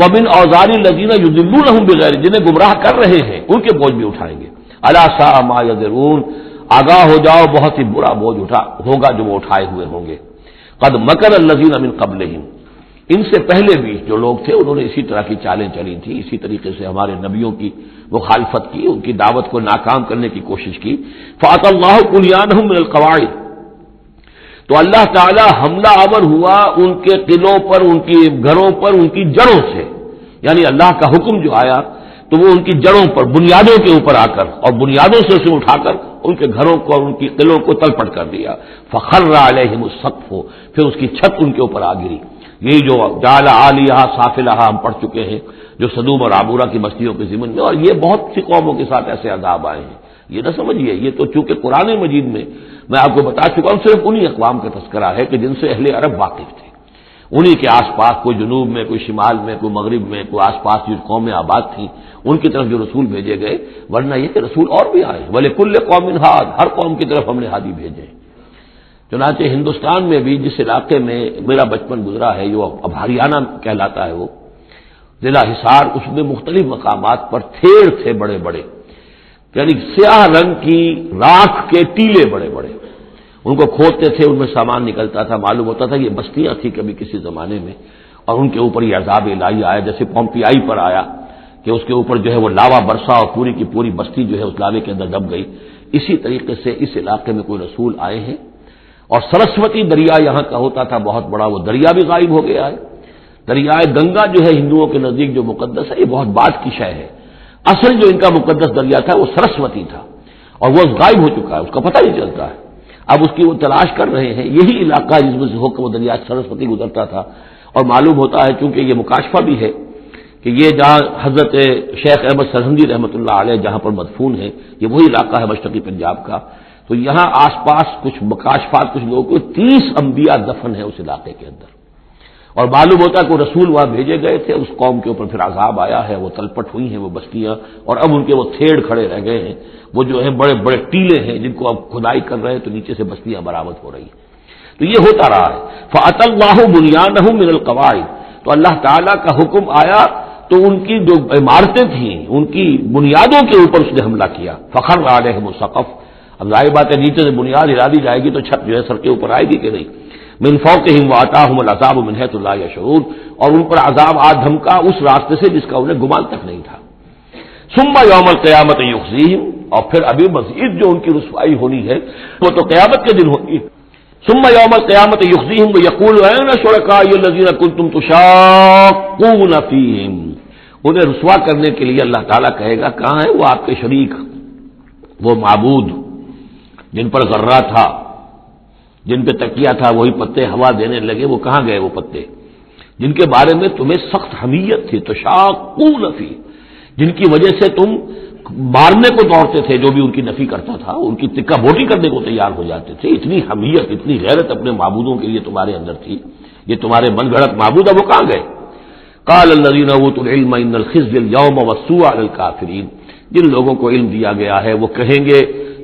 وَمِنْ أَوْزَارِ الَّذِينَ يُضِلُّونَهُمْ بِغَيْرِ، جنہیں گمراہ کر رہے ہیں ان کے بوجھ بھی اٹھائیں گے. أَلَا سَاءَ مَا يَزِرُونَ، آگاہ ہو جاؤ بہت ہی برا بوجھ ہوگا جو وہ اٹھائے ہوئے ہوں گے. قد مکر الذین من قبلہم، ان سے پہلے بھی جو لوگ تھے انہوں نے اسی طرح کی چالیں چلی تھیں، اسی طریقے سے ہمارے نبیوں کی مخالفت کی، ان کی دعوت کو ناکام کرنے کی کوشش کی۔ فَأَتَى اللَّهُ بُنْيَانَهُم مِّنَ الْقَوَاعِدِ، تو اللہ تعالی حملہ آور ہوا ان کے قلعوں پر، ان کی گھروں پر، ان کی جڑوں سے، یعنی اللہ کا حکم جو آیا تو وہ ان کی جڑوں پر، بنیادوں کے اوپر آ کر، اور بنیادوں سے اسے اٹھا کر ان کے گھروں کو اور ان کی قلعوں کو تلپٹ کر دیا۔ فَخَرَّ عَلَيْهِمُ السَّقْفُ، پھر اس کی چھت ان کے اوپر آ گری۔ یہی جو جعل عالیہا سافلہا ہم پڑھ چکے ہیں، جو سدوم اور عمورہ کی بستیوں کے ضمن میں، اور یہ بہت سی قوموں کے ساتھ ایسے عذاب آئے ہیں، یہ نہ سمجھیے، یہ تو چونکہ قرآن مجید میں آپ کو بتا چکا ہوں، صرف انہی اقوام کا تذکرہ ہے کہ جن سے اہل عرب واقف تھے، انہی کے آس پاس، کوئی جنوب میں، کوئی شمال میں، کوئی مغرب میں، کوئی آس پاس جو قومیں آباد تھیں ان کی طرف جو رسول بھیجے گئے، ورنہ یہ کہ رسول اور بھی آئے، وَلِكُلِّ قَوْمٍ ہاد، ہر قوم کی طرف ہم نے ہادی بھیجے۔ چنانچہ ہندوستان میں بھی جس علاقے میں میرا بچپن گزرا ہے، جو اب ہریانہ کہلاتا ہے، وہ ضلع حصار، اس میں مختلف مقامات پر تھیڑ تھے بڑے بڑے، یعنی سیاہ رنگ کی راکھ کے ٹیلے بڑے بڑے، ان کو کھودتے تھے، ان میں سامان نکلتا تھا، معلوم ہوتا تھا یہ بستیاں تھیں کبھی کسی زمانے میں، اور ان کے اوپر یہ عذاب الہی آیا، جیسے پومپیائی پر آیا کہ اس کے اوپر جو ہے وہ لاوا برسا اور پوری کی پوری بستی جو ہے اس لاوے کے اندر دب گئی۔ اسی طریقے سے اس علاقے میں کوئی رسول آئے ہیں، اور سرسوتی دریا یہاں کا ہوتا تھا بہت بڑا، وہ دریا بھی غائب ہو گیا ہے۔ دریائے گنگا جو ہے ہندوؤں کے نزدیک جو مقدس ہے، یہ بہت بعد کی شے ہے، اصل جو ان کا مقدس دریا تھا وہ سرسوتی تھا، اور وہ غائب ہو چکا ہے، اس کا پتہ نہیں چلتا ہے، اب اس کی وہ تلاش کر رہے ہیں۔ یہی علاقہ جس میں سے ہو کر وہ دریا سرسوتی گزرتا تھا، اور معلوم ہوتا ہے چونکہ یہ مکاشفہ بھی ہے کہ یہ جہاں حضرت شیخ احمد سرہندی رحمۃ اللہ علیہ جہاں پر مدفون ہے، یہ وہی علاقہ ہے مشرقی پنجاب کا، تو یہاں آس پاس کچھ مکاشفات، کچھ لوگوں کو 30 انبیاء دفن ہے اس علاقے کے اندر، اور معلوم ہوتا ہے کہ رسول وہاں بھیجے گئے تھے، اس قوم کے اوپر پھر عذاب آیا ہے، وہ تلپٹ ہوئی ہیں وہ بستیاں، اور اب ان کے وہ تھیڑ کھڑے رہ گئے ہیں، وہ جو ہے بڑے بڑے ٹیلے ہیں جن کو اب کھدائی کر رہے ہیں تو نیچے سے بستیاں برآمد ہو رہی ہیں، تو یہ ہوتا رہا ہے۔ فَأَتَى اللَّهُ بُنْيَانَهُم مِّنَ الْقَوَاعِدِ، تو اللہ تعالیٰ کا حکم آیا تو ان کی جو عمارتیں تھیں ان کی بنیادوں کے اوپر اس نے حملہ کیا۔ فَخَرَّ عَلَيْهِمُ السَّقْفُ، اب ظاہر بات ہے نیچے سے بنیاد ہلا دی جائے گی تو چھت جو ہے سر کے اوپر آئے گی کہ نہیں۔ من فوقہم وَأَتَاهُمُ الْعَذَابُ مِنْ حَيْثُ لَا يَشْعُرُونَ، اور ان پر عذاب آ دھمکا اس راستے سے جس کا انہیں گمان تک نہیں تھا۔ ثُمَّ يَوْمَ الْقِيَامَةِ يُخْزِيهِمْ، اور پھر ابھی مزید جو ان کی رسوائی ہونی ہے وہ تو قیامت کے دن ہوگی۔ ثُمَّ يَوْمَ الْقِيَامَةِ يُخْزِيهِمْ وَيَقُولُ أَيْنَ شُرَكَائِيَ الَّذِينَ كُنتُمْ تُشَاقُّونَ فِيهِمْ، انہیں رسوا کرنے کے لیے اللہ تعالیٰ کہے گا کہاں ہے وہ آپ کے شریک، وہ معبود جن پر غرہ تھا، جن پہ تکیہ تھا، وہی پتے ہوا دینے لگے، وہ کہاں گئے وہ پتے جن کے بارے میں تمہیں سخت حمیت تھی، تشاقون فی، جن کی وجہ سے تم مارنے کو دوڑتے تھے، جو بھی ان کی نفی کرتا تھا ان کی تکہ بوٹی کرنے کو تیار ہو جاتے تھے، اتنی حمیت، اتنی غیرت اپنے معبودوں کے لیے تمہارے اندر تھی، یہ تمہارے من گھڑت معبود اب وہ کہاں گئے؟ قال الذین اوتوا العلم ان الخزي اليوم والسوء على الكافرین، جن لوگوں کو علم دیا گیا ہے وہ کہیں گے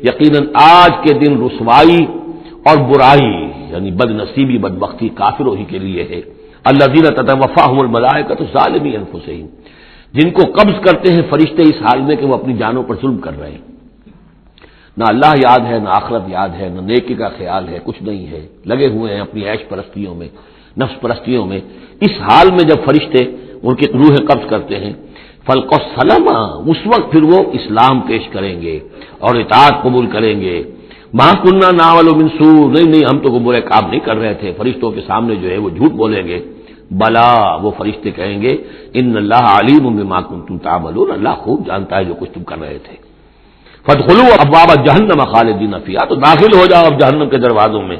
یقیناً آج کے دن رسوائی اور برائی یعنی بد نصیبی بدبختی کافروں ہی کے لیے ہے۔ الذین تتوفاہم الملائکۃ ظالمی انفسہم، جن کو قبض کرتے ہیں فرشتے اس حال میں کہ وہ اپنی جانوں پر ظلم کر رہے ہیں، نہ اللہ یاد ہے، نہ آخرت یاد ہے، نہ نیکی کا خیال ہے، کچھ نہیں ہے، لگے ہوئے ہیں اپنی عیش پرستیوں میں، نفس پرستیوں میں۔ اس حال میں جب فرشتے ان کی روحیں قبض کرتے ہیں، فَالْقَوْ السَّلَامَ، اس وقت پھر وہ اسلام پیش کریں گے اور اطاعت قبول کریں گے۔ مَا كُنَّا نَعْمَلُ مِن سُوءٍ، نہیں ہم تو برے کام نہیں کر رہے تھے، فرشتوں کے سامنے جو ہے وہ جھوٹ بولیں گے۔ بلا، وہ فرشتے کہیں گے ان اللہ علیم بما کنتم تعملون، اللہ خوب جانتا ہے جو کچھ تم کر رہے تھے۔ فادخلوا ابواب جہنم خالدین فیہا، تو داخل ہو جاؤ اب جہنم کے دروازوں میں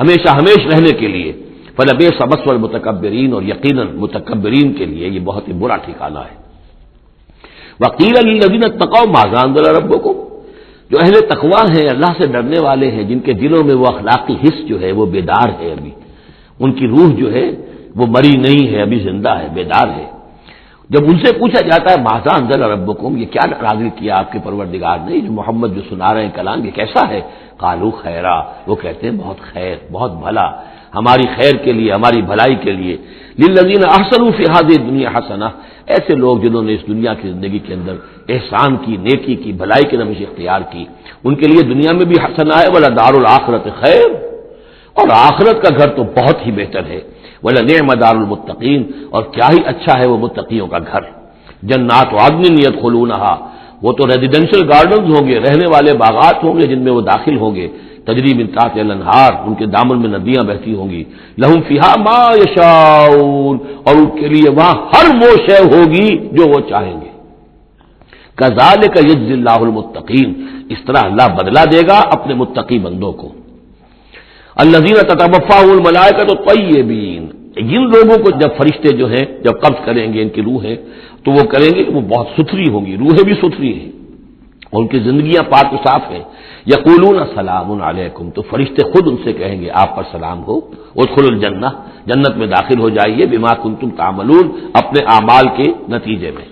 ہمیشہ ہمیش رہنے کے لیے۔ فلبئس مثوى المتکبرین، اور یقیناً متکبرین کے لیے یہ بہت ہی برا ٹھکانہ ہے۔ وقیل للذین اتقوا ماذا انزل ربکم، جو اہل تقوی ہیں، اللہ سے ڈرنے والے ہیں، جن کے دلوں میں وہ اخلاقی حس جو ہے وہ بیدار ہے، ابھی ان کی روح جو ہے وہ مری نہیں ہے، ابھی زندہ ہے، بیدار ہے۔ جب ان سے پوچھا جاتا ہے ماذا انزل ربکم، یہ کیا نازل کیا آپ کے پروردگار نے، جو محمد جو سنا رہے ہیں کلام یہ کیسا ہے؟ قالوا خیرا، وہ کہتے ہیں بہت خیر، بہت بھلا، ہماری خیر کے لیے، ہماری بھلائی کے لیے۔ للذین احسنوا فی ھذہ الدنیا حسنہ، ایسے لوگ جنہوں نے اس دنیا کی زندگی کے اندر احسان کی، نیکی کی، بھلائی کی روش اختیار کی، ان کے لیے دنیا میں بھی حسنہ ہے، ولدار الآخرۃ خیر، اور آخرت کا گھر تو بہت ہی بہتر ہے. وَلَنِعْمَ دَارُ الْمُتَّقِينَ، اور کیا ہی اچھا ہے وہ متقیوں کا گھر. جنات عدن يدخلونها، وہ تو ریزیڈینشل گارڈنز ہوں گے، رہنے والے باغات ہوں گے جن میں وہ داخل ہوں گے. تجری من تحتها الانہار، ان کے دامن میں ندیاں بہتی ہوں گی. لہم فیہا ما یشاؤون، اور ان کے لیے وہاں ہر وہ شے ہوگی جو وہ چاہیں گے. کذالک یجزی اللہ المتقین، اس طرح اللہ بدلہ دے گا اپنے متقی بندوں کو. الذین تتوفاهم الملائکۃ الطیبین، جن لوگوں کو جب فرشتے جو ہیں جب قبض کریں گے ان کی روحیں، تو وہ کریں گے کہ وہ بہت ستھری ہوں گی، روحیں بھی ستھری ہیں اور ان کی زندگیاں پاک و صاف ہیں. یقولون سلام علیکم، تو فرشتے خود ان سے کہیں گے آپ پر سلام ہو. ادخلوا الجنہ، جنت میں داخل ہو جائیے. بما کنتم تعملون، اپنے اعمال کے نتیجے میں.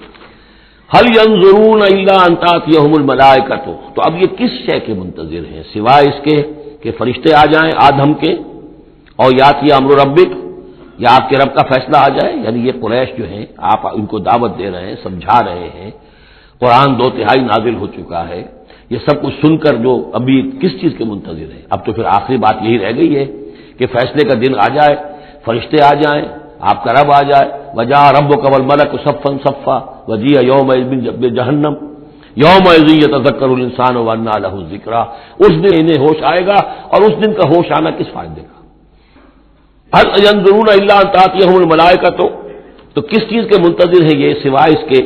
هل ينظرون الا ان تاتيهم الملائکۃ، تو اب یہ کس شے کے منتظر ہیں سوائے اس کے کہ فرشتے آ جائیں آدم کے، اور یاتی امر ربک، یا آپ کے رب کا فیصلہ آ جائے. یعنی یہ قریش جو ہیں، آپ ان کو دعوت دے رہے ہیں، سمجھا رہے ہیں، قرآن 2/3 نازل ہو چکا ہے، یہ سب کچھ سن کر جو ابھی کس چیز کے منتظر ہیں؟ اب تو پھر آخری بات یہی رہ گئی ہے کہ فیصلے کا دن آ جائے، فرشتے آ جائیں، آپ کا رب آ جائے. وجاء ربک والملک صفا صفا وجیء یومئذ بجہنم یومئذ یتذکر الانسان وانى له الذکریٰ. اس دن انہیں ہوش آئے گا، اور اس دن کا ہوش آنا کس فائدے کا؟ هل ينظرون الا ان تاتيهم الملائکۃ، تو کس چیز کے منتظر ہیں یہ سوائے اس کے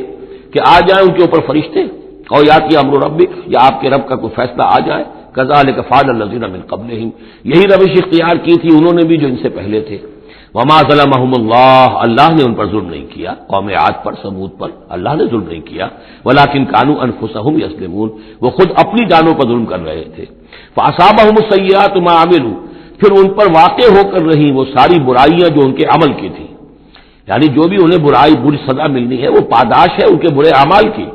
کہ آ جائیں ان کے اوپر فرشتے، اور یاتی امر ربک، یا آپ کے رب کا کوئی فیصلہ آ جائے. کذالک فعل الذین من قبلہم، یہی روش اختیار کی تھی انہوں نے بھی جو ان سے پہلے تھے. وما ظلمهم اللہ، اللہ نے ان پر ظلم نہیں کیا. قوم عاد پر، ثمود پر اللہ نے ظلم نہیں کیا. ولکن کانوا انفسهم یظلمون، وہ خود اپنی جانوں پر ظلم کر رہے تھے. فاصابهم السیئات ما عملوا، پھر ان پر واقع ہو کر رہی وہ ساری برائیاں جو ان کے عمل کی تھی. یعنی جو بھی انہیں برائی بری سزا ملنی ہے وہ پاداش ہے ان کے برے اعمال کی.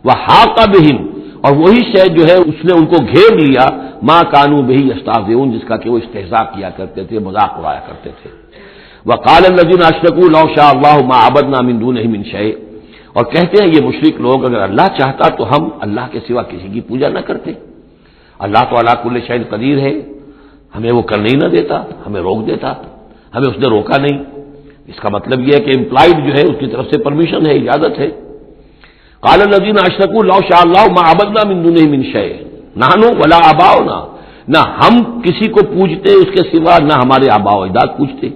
وحاق بہم، اور وہی شے جو ہے اس نے ان کو گھیر لیا. ما کانوا بہ یستہزئون، جس کا کہ وہ استہزاء کیا کرتے تھے، مذاق اڑایا کرتے تھے. وقال الذين اشركوا لو شاء الله ما عبدنا من دونه من شيء، اور کہتے ہیں یہ مشرک لوگ اگر اللہ چاہتا تو ہم اللہ کے سوا کسی کی پوجا نہ کرتے. اللہ تو علی کل شیء قدیر ہے، ہمیں وہ کرنے ہی نہ دیتا، ہمیں روک دیتا، ہمیں اس نے روکا نہیں. اس کا مطلب یہ ہے کہ امپلائڈ جو ہے اس کی طرف سے پرمیشن ہے، اجازت ہے. قال الذين اشركوا لو شاء الله ما عبدنا من دونه من شيء نحن ولا آباؤنا، نہ ہم کسی کو پوجتے اس کے سوا، نہ ہمارے آبا و اجداد پوجتے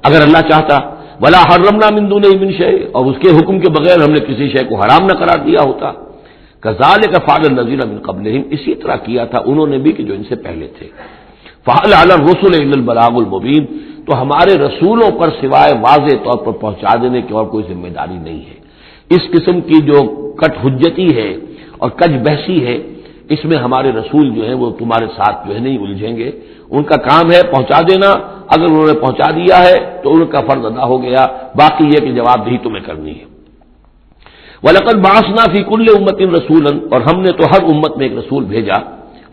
اگر اللہ چاہتا. ولا حرمنا من دونه من شيء، اور اس کے حکم کے بغیر ہم نے کسی شے کو حرام نہ قرار دیا ہوتا. كذلك فعل الذين من قبلهم، اسی طرح کیا تھا انہوں نے بھی کہ جو ان سے پہلے تھے. فهل على الرسل الا البلاغ المبين، تو ہمارے رسولوں پر سوائے واضح طور پر پہنچا دینے کی اور کوئی ذمہ داری نہیں ہے. اس قسم کی جو کٹ حجتی ہے اور کج بحثی ہے، اس میں ہمارے رسول جو ہیں وہ تمہارے ساتھ جو ہے نہیں الجھیں گے. ان کا کام ہے پہنچا دینا، اگر انہوں نے پہنچا دیا ہے تو ان کا فرض ادا ہو گیا، باقی یہ کہ جواب دہی تمہیں کرنی ہے. وَلَقَدْ بَعَثْنَا فِي كُلِّ أُمَّةٍ رَسُولًا، اور ہم نے تو ہر امت میں ایک رسول بھیجا.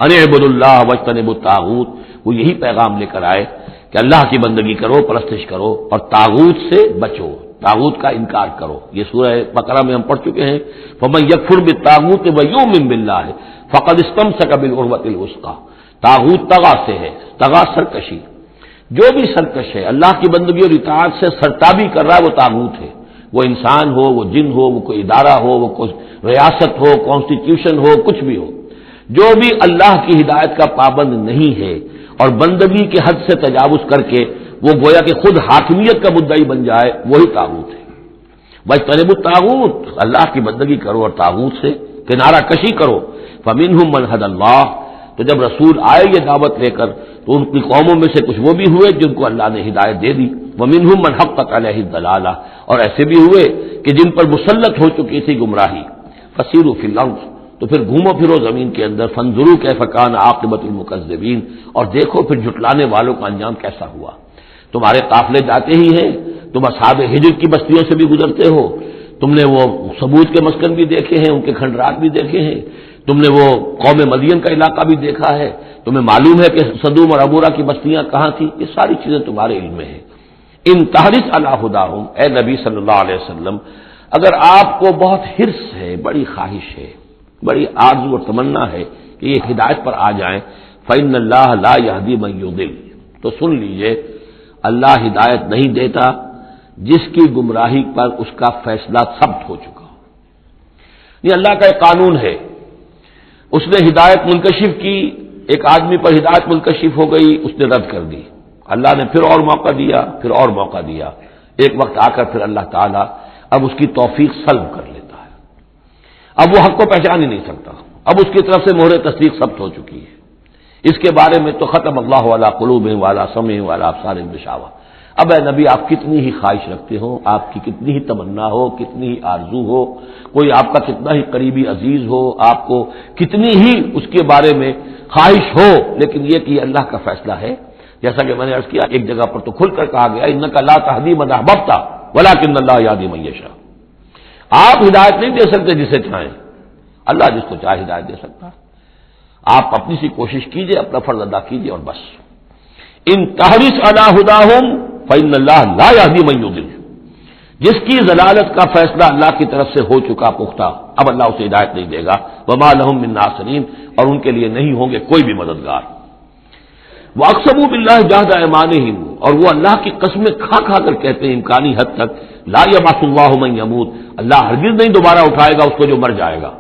أَنِ اعْبُدُوا اللَّهَ وَاجْتَنِبُوا الطَّاغُوتَ، وہ یہی پیغام لے کر آئے کہ اللہ کی بندگی کرو، پرستش کرو، اور طاغوت سے بچو، طاغوت کا انکار کرو. یہ سورہ بقرہ میں ہم پڑھ چکے ہیں. فَمَن يَكْفُرْ بِالطَّاغُوتِ وَيُؤْمِن بِاللَّهِ فَقَدِ اسْتَمْسَكَ بِالْعُرْوَةِ الْوُثْقَىٰ. طاغوت طغا سے ہے، طغا سرکشی. جو بھی سرکش ہے اللہ کی بندگی اور اطاعت سے سرتابی کر رہا ہے وہ طاغوت ہے. وہ انسان ہو، وہ جن ہو، وہ کوئی ادارہ ہو، وہ کوئی ریاست ہو، کانسٹیٹیوشن ہو، کچھ بھی ہو، جو بھی اللہ کی ہدایت کا پابند نہیں ہے اور بندگی کے حد سے تجاوز کر کے وہ گویا کہ خود حاکمیت کا مدعی بن جائے، وہی طاغوت ہے. واجتنبوا الطاغوت، اللہ کی بندگی کرو اور طاغوت سے کنارہ کشی کرو. فمنہم من ھدی اللہ، تو جب رسول آئے یہ دعوت لے کر تو ان کی قوموں میں سے کچھ وہ بھی ہوئے جن کو اللہ نے ہدایت دے دی. ومنہم من حقت علیہ الضلالہ، اور ایسے بھی ہوئے کہ جن پر مسلط ہو چکی تھی گمراہی. فسیروا فی الارض، تو پھر گھومو پھرو زمین کے اندر. فانظروا کیف کان عاقبۃ المکذبین، اور دیکھو پھر جھٹلانے والوں کا انجام کیسا ہوا. تمہارے قافلے جاتے ہی ہیں، تم اصحاب ہجر کی بستیوں سے بھی گزرتے ہو، تم نے وہ ثمود کے مسکن بھی دیکھے ہیں، ان کے کھنڈرات بھی دیکھے ہیں، تم نے وہ قوم مدین کا علاقہ بھی دیکھا ہے، تمہیں معلوم ہے کہ صدوم اور عمورہ کی بستیاں کہاں تھیں. یہ ساری چیزیں تمہارے علم میں ہیں. ان تحرص علی ھداھم، اے نبی صلی اللہ علیہ وسلم، اگر آپ کو بہت حرص ہے، بڑی خواہش ہے، بڑی آرزو اور تمنا ہے کہ یہ ہدایت پر آ جائیں، فإن اللہ لا یہدی من یضل، تو تو سن لیجئے اللہ ہدایت نہیں دیتا جس کی گمراہی پر اس کا فیصلہ ثبت ہو چکا ہو۔ یہ اللہ کا ایک قانون ہے، اس نے ہدایت منکشف کی، ایک آدمی پر ہدایت منکشف ہو گئی، اس نے رد کر دی، اللہ نے پھر اور موقع دیا، پھر اور موقع دیا، ایک وقت آ کر پھر اللہ تعالیٰ اب اس کی توفیق سلب کر لیتا ہے، اب وہ حق کو پہچان ہی نہیں سکتا، اب اس کی طرف سے مہر تصدیق ثبت ہو چکی ہے۔ اس کے بارے میں تو ختم اللہ علی قلوبہم وعلی سمعہم وعلی ابصارہم غشاوہ۔ اب اے نبی آپ کتنی ہی خواہش رکھتے ہو، آپ کی کتنی ہی تمنا ہو، کتنی ہی آرزو ہو، کوئی آپ کا کتنا ہی قریبی عزیز ہو، آپ کو کتنی ہی اس کے بارے میں خواہش ہو، لیکن یہ کہ یہ اللہ کا فیصلہ ہے، جیسا کہ میں نے عرض کیا ایک جگہ پر تو کھل کر کہا گیا انک لا تہدی من احببت ولکن اللہ یہدی من یشاء۔ آپ ہدایت نہیں دے سکتے جسے چاہیں، اللہ جس کو چاہے ہدایت دے سکتا ہے۔ آپ اپنی سی کوشش کیجئے، اپنا فرض ادا کیجئے اور بس۔ ان تحرص علی ہداہم فإن اللہ لا یہدی من یضل، جس کی ضلالت کا فیصلہ اللہ کی طرف سے ہو چکا پختہ، اب اللہ اسے ہدایت نہیں دے گا، وما لہم من ناصرین، اور ان کے لیے نہیں ہوں گے کوئی بھی مددگار۔ وَأَقْسَمُوا بِاللَّهِ جَهْدَ أَيْمَانِهِمْ، اور وہ اللہ کی قسمیں کھا کھا کر کہتے ہیں امکانی حد تک، لا يَبْعَثُ اللَّهُ مَن يَمُوتُ، اللہ ہرگز نہیں دوبارہ اٹھائے گا اس کو جو مر جائے گا۔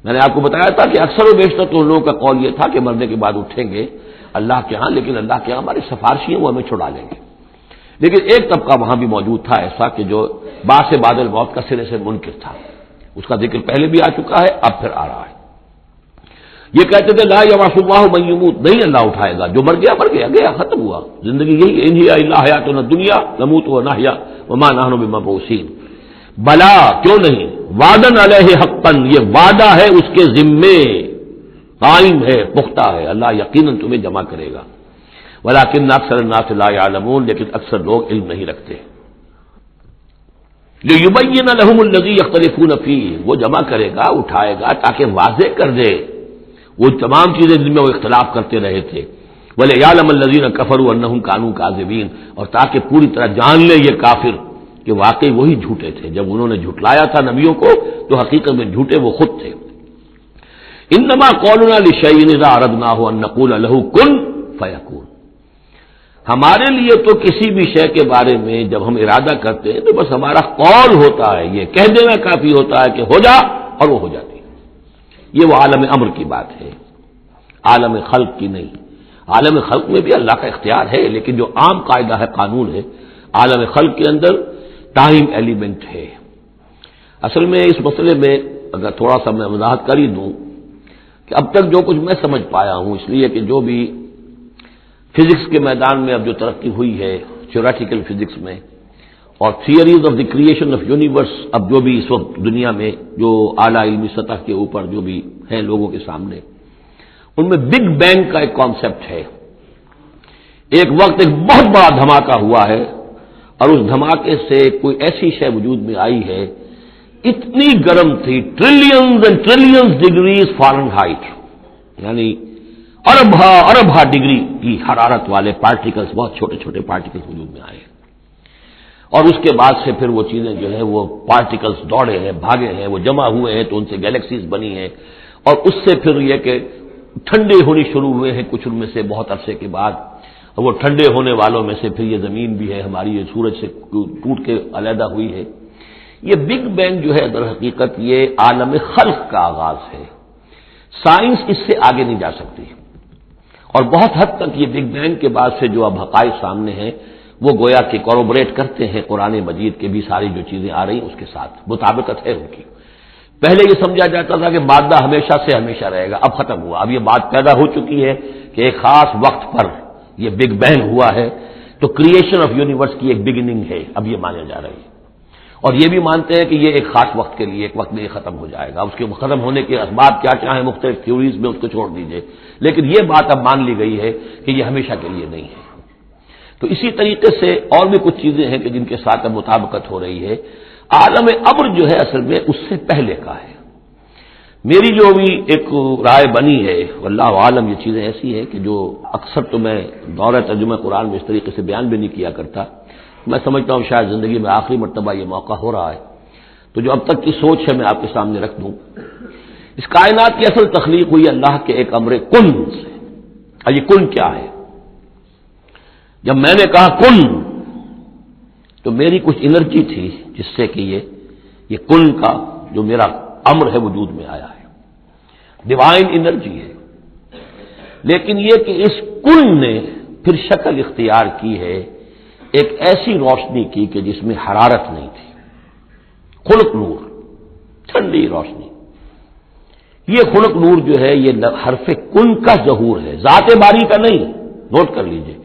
میں نے آپ کو بتایا تھا کہ اکثر و بیشتر تو ان لوگوں کا قول یہ تھا کہ مرنے کے بعد اٹھیں گے اللہ کے ہاں، لیکن اللہ کے ہاں ہمارے سفارشی ہیں، وہ ہمیں چھڑا لیں گے۔ لیکن ایک طبقہ وہاں بھی موجود تھا ایسا کہ جو بعد سے بعد الموت کا سرے سے منکر تھا، اس کا ذکر پہلے بھی آ چکا ہے، اب پھر آ رہا ہے۔ یہ کہتے تھے لا یبعث اللہ من یموت، نہیں اللہ اٹھائے گا، جو مر گیا مر گیا، گیا ختم ہوا، زندگی یہی ہے، ان ہی الا حیاتنا الدنیا نموت ونحیا وما نحن بمبعوثین۔ بلا کیوں نہیں، وعدن علیہ حقا، یہ وعدہ ہے اس کے ذمے، قائم ہے، پختہ ہے، اللہ یقیناً تمہیں جمع کرے گا۔ ولکن اکثر الناس لا یعلمون، لیکن اکثر لوگ علم نہیں رکھتے۔ لیبین لہم الذی یختلفون فیہ، وہ جمع کرے گا، اٹھائے گا تاکہ واضح کر دے وہ تمام چیزیں جن میں وہ اختلاف کرتے رہے تھے۔ ولیعلم الذین کفروا انہم کانوا کاذبین، اور تاکہ پوری طرح جان لے یہ کافر کہ واقعی وہی جھوٹے تھے، جب انہوں نے جھٹلایا تھا نبیوں کو تو حقیقت میں جھوٹے وہ خود تھے۔ انما قولنا لشیء اذا اردناہ ان نقول له کن فیکون، ہمارے لیے تو کسی بھی شے کے بارے میں جب ہم ارادہ کرتے ہیں تو بس ہمارا قول ہوتا ہے، یہ کہہ دینا کافی ہوتا ہے کہ ہو جا، اور وہ ہو جاتی ہے۔ یہ وہ عالم امر کی بات ہے، عالم خلق کی نہیں۔ عالم خلق میں بھی اللہ کا اختیار ہے، لیکن جو عام قاعدہ ہے، قانون ہے، عالم خلق کے اندر ٹائم ایلیمنٹ ہے۔ اصل میں اس مسئلے میں اگر تھوڑا سا میں وضاحت کر ہی دوں کہ اب تک جو کچھ میں سمجھ پایا ہوں، اس لیے کہ جو بھی فزکس کے میدان میں اب جو ترقی ہوئی ہے، تھیوریٹیکل فزکس میں، اور theories of the creation of universe, اب جو بھی اس وقت دنیا میں جو اعلیٰ علمی سطح کے اوپر جو بھی ہیں لوگوں کے سامنے، ان میں بگ بینگ کا ایک کانسیپٹ ہے۔ ایک وقت ایک بہت بڑا دھماکہ ہوا ہے، اور اس دھماکے سے کوئی ایسی شے وجود میں آئی ہے، اتنی گرم تھی، trillions and trillions degrees Fahrenheit, یعنی اربھا ڈگری کی حرارت والے پارٹیکلز، بہت چھوٹے چھوٹے پارٹیکلز وجود میں آئے، اور اس کے بعد سے پھر وہ چیزیں جو ہے وہ پارٹیکلز دوڑے ہیں، بھاگے ہیں، وہ جمع ہوئے ہیں تو ان سے گیلیکسیز بنی ہیں، اور اس سے پھر یہ کہ ٹھنڈے ہونی شروع ہوئے ہیں کچھ ان میں سے بہت عرصے کے بعد، اور وہ ٹھنڈے ہونے والوں میں سے پھر یہ زمین بھی ہے ہماری، یہ سورج سے ٹوٹ کے علیحدہ ہوئی ہے۔ یہ بگ بینگ جو ہے در حقیقت یہ عالم خلق کا آغاز ہے، سائنس اس سے آگے نہیں جا سکتی، اور بہت حد تک یہ بگ بینگ کے بعد سے جو اب حقائق سامنے ہیں وہ گویا کہ کوروبریٹ کرتے ہیں قرآن مجید کے بھی ساری جو چیزیں آ رہی ہیں اس کے ساتھ مطابقت ہے ان کی۔ پہلے یہ سمجھا جاتا تھا کہ مادہ ہمیشہ سے ہمیشہ رہے گا، اب ختم ہوا، اب یہ بات پیدا ہو چکی ہے کہ ایک خاص وقت پر یہ بگ بینگ ہوا ہے، تو کریشن آف یونیورس کی ایک بگننگ ہے، اب یہ مانا جا رہی ہے، اور یہ بھی مانتے ہیں کہ یہ ایک خاص وقت کے لیے، ایک وقت میں یہ ختم ہو جائے گا، اس کے ختم ہونے کے اسباب کیا کیا ہیں مختلف تھیوریز میں، اس کو چھوڑ دیجئے، لیکن یہ بات اب مان لی گئی ہے کہ یہ ہمیشہ کے لیے نہیں ہے۔ تو اسی طریقے سے اور بھی کچھ چیزیں ہیں کہ جن کے ساتھ اب مطابقت ہو رہی ہے۔ عالم امر جو ہے اصل میں اس سے پہلے کا ہے۔ میری جو بھی ایک رائے بنی ہے، واللہ عالم یہ چیزیں ایسی ہیں کہ جو اکثر تو میں دورہ ترجمہ قرآن میں اس طریقے سے بیان بھی نہیں کیا کرتا، میں سمجھتا ہوں شاید زندگی میں آخری مرتبہ یہ موقع ہو رہا ہے، تو جو اب تک کی سوچ ہے میں آپ کے سامنے رکھ دوں۔ اس کائنات کی اصل تخلیق ہوئی اللہ کے ایک امر کن سے، اور یہ کن کیا ہے؟ جب میں نے کہا کن تو میری کچھ انرجی تھی جس سے کہ یہ کن کا جو میرا امر ہے وجود میں آیا ہے، ڈیوائن انرجی ہے، لیکن یہ کہ اس کن نے پھر شکل اختیار کی ہے ایک ایسی روشنی کی کہ جس میں حرارت نہیں تھی، خلق نور، ٹھنڈی روشنی۔ یہ خلق نور جو ہے یہ حرف کن کا ظہور ہے، ذات باری کا نہیں، نوٹ کر لیجئے۔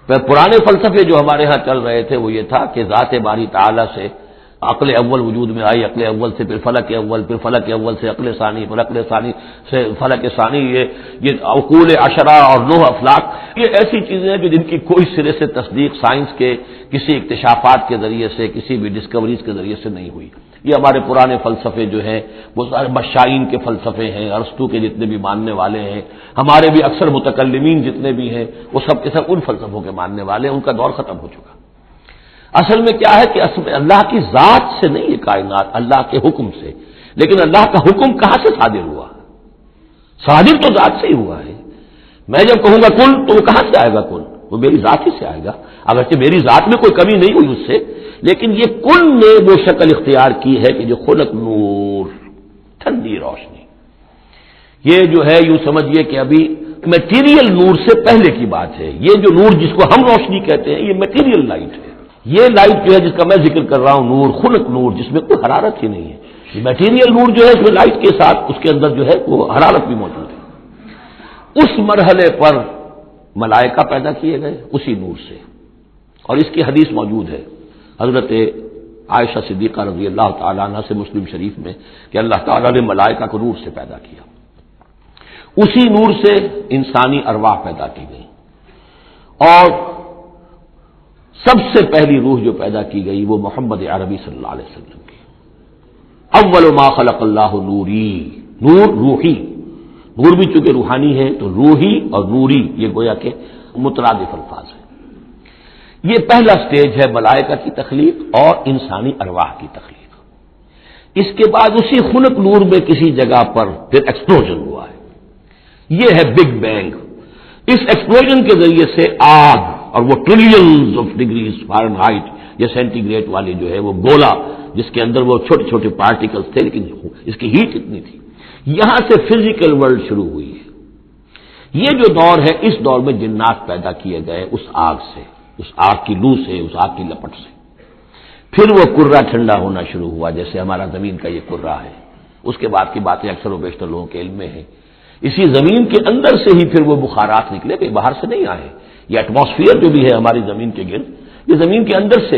پرانے فلسفے جو ہمارے ہاں چل رہے تھے وہ یہ تھا کہ ذات باری تعالی سے عقل اول وجود میں آئی، عقل اول سے پھر فلک اول، پھر فلک اول سے عقل ثانی، پھر عقل ثانی سے فلک ثانی، یہ عقول عشرہ اور 9 افلاک، یہ ایسی چیزیں ہیں کہ جن کی کوئی سرے سے تصدیق سائنس کے کسی اکتشافات کے ذریعے سے، کسی بھی ڈسکوریز کے ذریعے سے نہیں ہوئی۔ یہ ہمارے پرانے فلسفے جو ہیں وہ سارے مشائین کے فلسفے ہیں، ارسطو کے جتنے بھی ماننے والے ہیں، ہمارے بھی اکثر متکلمین جتنے بھی ہیں وہ سب کے سب ان فلسفوں کے ماننے والے ہیں، ان کا دور ختم ہو چکا۔ اصل میں کیا ہے کہ اصل میں اللہ کی ذات سے نہیں یہ کائنات، اللہ کے حکم سے، لیکن اللہ کا حکم کہاں سے صادر ہوا؟ صادر تو ذات سے ہی ہوا ہے۔ میں جب کہوں گا کن تو وہ کہاں سے آئے گا؟ کن وہ میری ذات ہی سے آئے گا، اگرچہ میری ذات میں کوئی کمی نہیں ہوئی اس سے، لیکن یہ کن نے وہ شکل اختیار کی ہے کہ جو خلق نور، ٹھنڈی روشنی۔ یہ جو ہے یوں سمجھیے کہ ابھی میٹیریل نور سے پہلے کی بات ہے۔ یہ جو نور جس کو ہم روشنی کہتے ہیں یہ میٹیریل لائٹ ہے۔ یہ لائٹ جو ہے جس کا میں ذکر کر رہا ہوں نور، خلق نور، جس میں کوئی حرارت ہی نہیں ہے، یہ میٹیریل نور جو ہے اس میں لائٹ کے ساتھ اس کے اندر جو ہے وہ حرارت بھی موجود ہے۔ اس مرحلے پر ملائکہ پیدا کیے گئے اسی نور سے، اور اس کی حدیث موجود ہے حضرت عائشہ صدیقہ رضی اللہ تعالیٰ عنہ سے مسلم شریف میں کہ اللہ تعالیٰ نے ملائکہ کو نور سے پیدا کیا، اسی نور سے انسانی ارواح پیدا کی گئی، اور سب سے پہلی روح جو پیدا کی گئی وہ محمد عربی صلی اللہ علیہ وسلم کی۔ اول ما خلق اللہ نوری، نور روحی، نور بھی چونکہ روحانی ہے تو روحی اور نوری یہ گویا کہ مترادف الفاظ ہیں۔ یہ پہلا سٹیج ہے ملائکہ کی تخلیق اور انسانی ارواح کی تخلیق۔ اس کے بعد اسی خلق نور میں کسی جگہ پر پھر ایکسپلوژن ہوا ہے، یہ ہے بگ بینگ۔ اس ایکسپلوژن کے ذریعے سے آگ، اور وہ ٹریلینز آف ڈگریز فارنہائٹ یا سینٹی گریڈ والی جو ہے وہ گولا جس کے اندر وہ چھوٹے چھوٹے پارٹیکلز تھے لیکن اس کی ہیٹ اتنی تھی، یہاں سے فزیکل ورلڈ شروع ہوئی ہے۔ یہ جو دور ہے اس دور میں جنات پیدا کیے گئے اس آگ سے، اس آگ کی لو سے، اس آگ کی لپٹ سے۔ پھر وہ کرہ ٹھنڈا ہونا شروع ہوا جیسے ہمارا زمین کا یہ کرہ ہے، اس کے بعد کی باتیں اکثر و بیشتر لوگوں کے علم میں ہیں۔ اسی زمین کے اندر سے ہی پھر وہ بخارات نکلے، کہ باہر سے نہیں آئے۔ یہ ایٹماسفیئر جو بھی ہے ہماری زمین کے گرد، یہ زمین کے اندر سے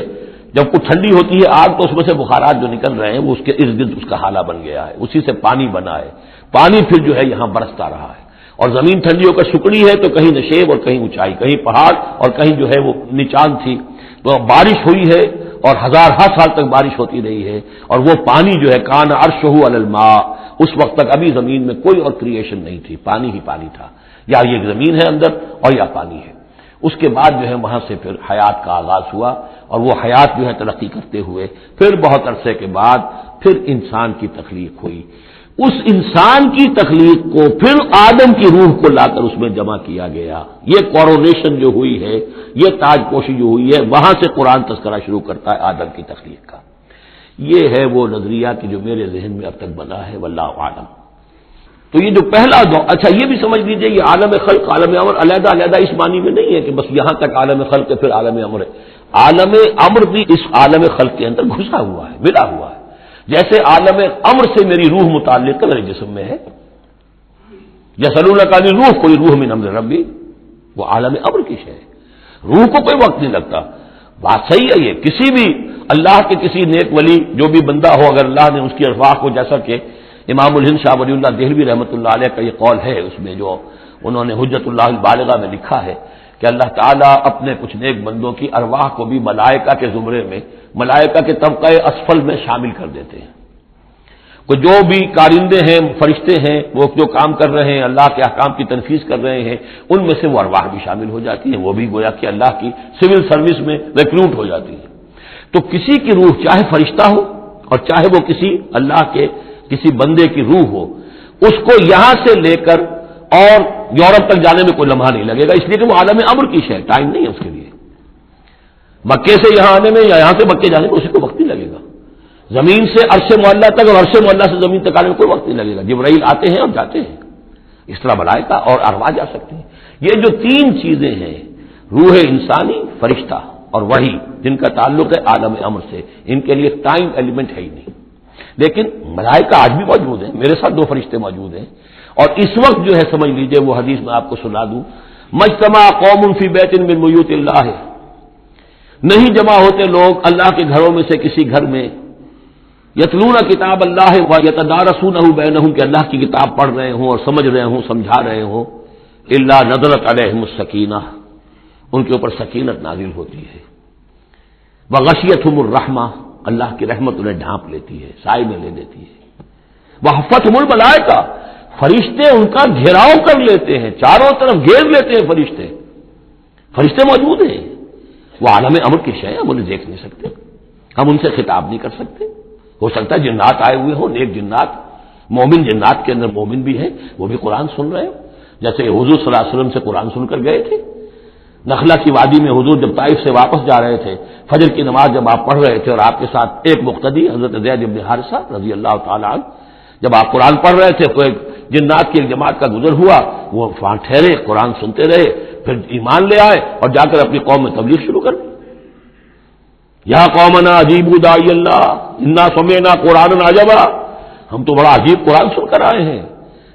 جب کچھ ٹھنڈی ہوتی ہے آگ تو اس میں سے بخارات جو نکل رہے ہیں وہ اس کے ارد گرد اس کا حالہ بن گیا ہے، اسی سے پانی بنا ہے، پانی پھر جو ہے یہاں برستا رہا ہے، اور زمین ٹھنڈی ہو کر سکڑی ہے تو کہیں نشیب اور کہیں اونچائی، کہیں پہاڑ اور کہیں جو ہے وہ نچان تھی، تو بارش ہوئی ہے اور ہزار سال تک بارش ہوتی رہی ہے، اور وہ پانی جو ہے کان عرشہ علی الماء، اس وقت تک ابھی زمین میں کوئی اور کریشن نہیں تھی، پانی ہی پانی تھا، یا یہ زمین ہے اندر اور یا پانی ہے۔ اس کے بعد جو ہے وہاں سے پھر حیات کا آغاز ہوا، اور وہ حیات جو ہے ترقی کرتے ہوئے پھر بہت عرصے کے بعد پھر انسان کی تخلیق ہوئی۔ اس انسان کی تخلیق کو پھر آدم کی روح کو لا کر اس میں جمع کیا گیا۔ یہ کورونیشن جو ہوئی ہے، یہ تاج پوشی جو ہوئی ہے، وہاں سے قرآن تذکرہ شروع کرتا ہے آدم کی تخلیق کا۔ یہ ہے وہ نظریہ کہ جو میرے ذہن میں اب تک بنا ہے، واللہ اعلم۔ تو یہ جو پہلا دور، اچھا یہ بھی سمجھ لیجئے یہ عالم خلق عالم امر علیحدہ علیحدہ اس معنی میں نہیں ہے کہ بس یہاں تک عالم خلق ہے پھر عالم امر ہے، عالم امر بھی اس عالم خلق کے اندر گھسا ہوا ہے، ملا ہوا ہے۔ جیسے عالم امر سے میری روح متعلق میرے جسم میں ہے، یسألونک عن الروح، کوئی روح من امر ربی، وہ عالم امر کی شے ہے، روح کو کوئی وقت نہیں لگتا۔ بات صحیح ہے، یہ کسی بھی اللہ کے کسی نیک ولی جو بھی بندہ ہو، اگر اللہ نے اس کی ارواح کو، جیسا کہ امام الہند شاہ ولی اللہ دہلوی رحمۃ اللہ علیہ کا یہ قول ہے، اس میں جو انہوں نے حجت اللہ البالغہ میں لکھا ہے کہ اللہ تعالیٰ اپنے کچھ نیک بندوں کی ارواح کو بھی ملائکہ کے زمرے میں، ملائکہ کے طبقہ اسفل میں شامل کر دیتے ہیں۔ کہ جو بھی کارندے ہیں، فرشتے ہیں، وہ جو کام کر رہے ہیں، اللہ کے احکام کی تنفیذ کر رہے ہیں، ان میں سے وہ ارواح بھی شامل ہو جاتی ہیں، وہ بھی گویا کہ اللہ کی سول سروس میں ریکروٹ ہو جاتی ہیں۔ تو کسی کی روح چاہے فرشتہ ہو اور چاہے وہ کسی اللہ کے کسی بندے کی روح ہو، اس کو یہاں سے لے کر اور یورپ تک جانے میں کوئی لمحہ نہیں لگے گا، اس لیے کہ وہ عالم امر کی شے، ٹائم نہیں ہے اس کے لیے۔ مکے سے یہاں آنے میں یا یہاں سے مکے جانے میں اسی کو وقت نہیں لگے گا. زمین سے عرش معلیٰ تک اور عرش معلیٰ سے زمین تک آنے میں کوئی وقت نہیں لگے گا. جبرائیل آتے ہیں اور جاتے ہیں. اس طرح ملائکہ اور ارواح جا سکتے ہیں. یہ جو تین چیزیں ہیں، روح انسانی، فرشتہ اور وحی، جن کا تعلق ہے عالم امر سے، ان کے لیے ٹائم ایلیمنٹ ہے ہی نہیں. لیکن ملائکہ آج بھی موجود ہیں. میرے ساتھ 2 فرشتے موجود ہیں، اور اس وقت جو ہے سمجھ لیجئے، وہ حدیث میں آپ کو سنا دوں، مجتمع قوم فی بیت من بیوت اللہ، نہیں جمع ہوتے لوگ اللہ کے گھروں میں سے کسی گھر میں، یتلون کتاب اللہ ویتدارسونہ بینہم، کہ اللہ کی کتاب پڑھ رہے ہوں اور سمجھ رہے ہوں، سمجھا رہے ہوں، الا نزلت علیہم السکینہ، ان کے اوپر سکینت نازل ہوتی ہے، وغشیتہم الرحمہ، اللہ کی رحمت انہیں ڈھانپ لیتی ہے، سائے میں لے لیتی ہے، وحفتہم الملائکہ، فرشتے ان کا گھیراؤ کر لیتے ہیں، چاروں طرف گھیر لیتے ہیں فرشتے. فرشتے موجود ہیں، وہ عالم امر کی شے، ہم انہیں دیکھ نہیں سکتے، ہم ان سے خطاب نہیں کر سکتے. ہو سکتا ہے جنات آئے ہوئے ہوں، نیک جنات، مومن جنات کے اندر مومن بھی ہیں، وہ بھی قرآن سن رہے ہیں، جیسے حضور صلی اللہ علیہ وسلم سے قرآن سن کر گئے تھے. نخلا کی وادی میں حضور جب طائف سے واپس جا رہے تھے، فجر کی نماز جب آپ پڑھ رہے تھے اور آپ کے ساتھ ایک مقتدی حضرت زید بن حارثہ رضی اللہ تعالی عنہ، جب آپ قرآن پڑھ رہے تھے تو ایک جنات کی ایک جماعت کا گزر ہوا، وہ وہاں ٹھہرے، قرآن سنتے رہے، پھر ایمان لے آئے اور جا کر اپنی قوم میں تبلیغ شروع کر دی. یا قومنا اجیبوا داعی اللہ انا سمعنا قرآنا عجبا، ہم تو بڑا عجیب قرآن سن کر آئے ہیں،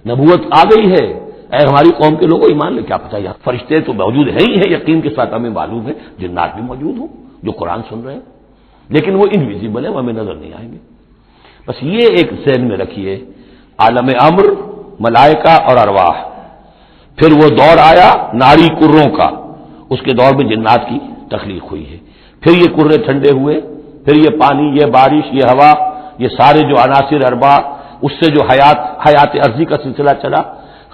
نبوت آ گئی ہے، اے ہماری قوم کے لوگوں ایمان لے. کیا پتہ یار فرشتے تو موجود ہیں ہی ہیں، یقین کے ساتھ ہمیں معلوم ہے جنات بھی موجود ہوں جو قرآن سن رہے ہیں، لیکن وہ انویزیبل ہے، وہ ہمیں نظر نہیں آئیں گے. بس یہ ایک ذہن میں رکھیے، عالم امر، ملائکہ اور ارواح. پھر وہ دور آیا ناری کروں کا، اس کے دور میں جنات کی تخلیق ہوئی ہے. پھر یہ کرے ٹھنڈے ہوئے، پھر یہ پانی، یہ بارش، یہ ہوا، یہ سارے جو عناصر اربع، اس سے جو حیات ارضی کا سلسلہ چلا،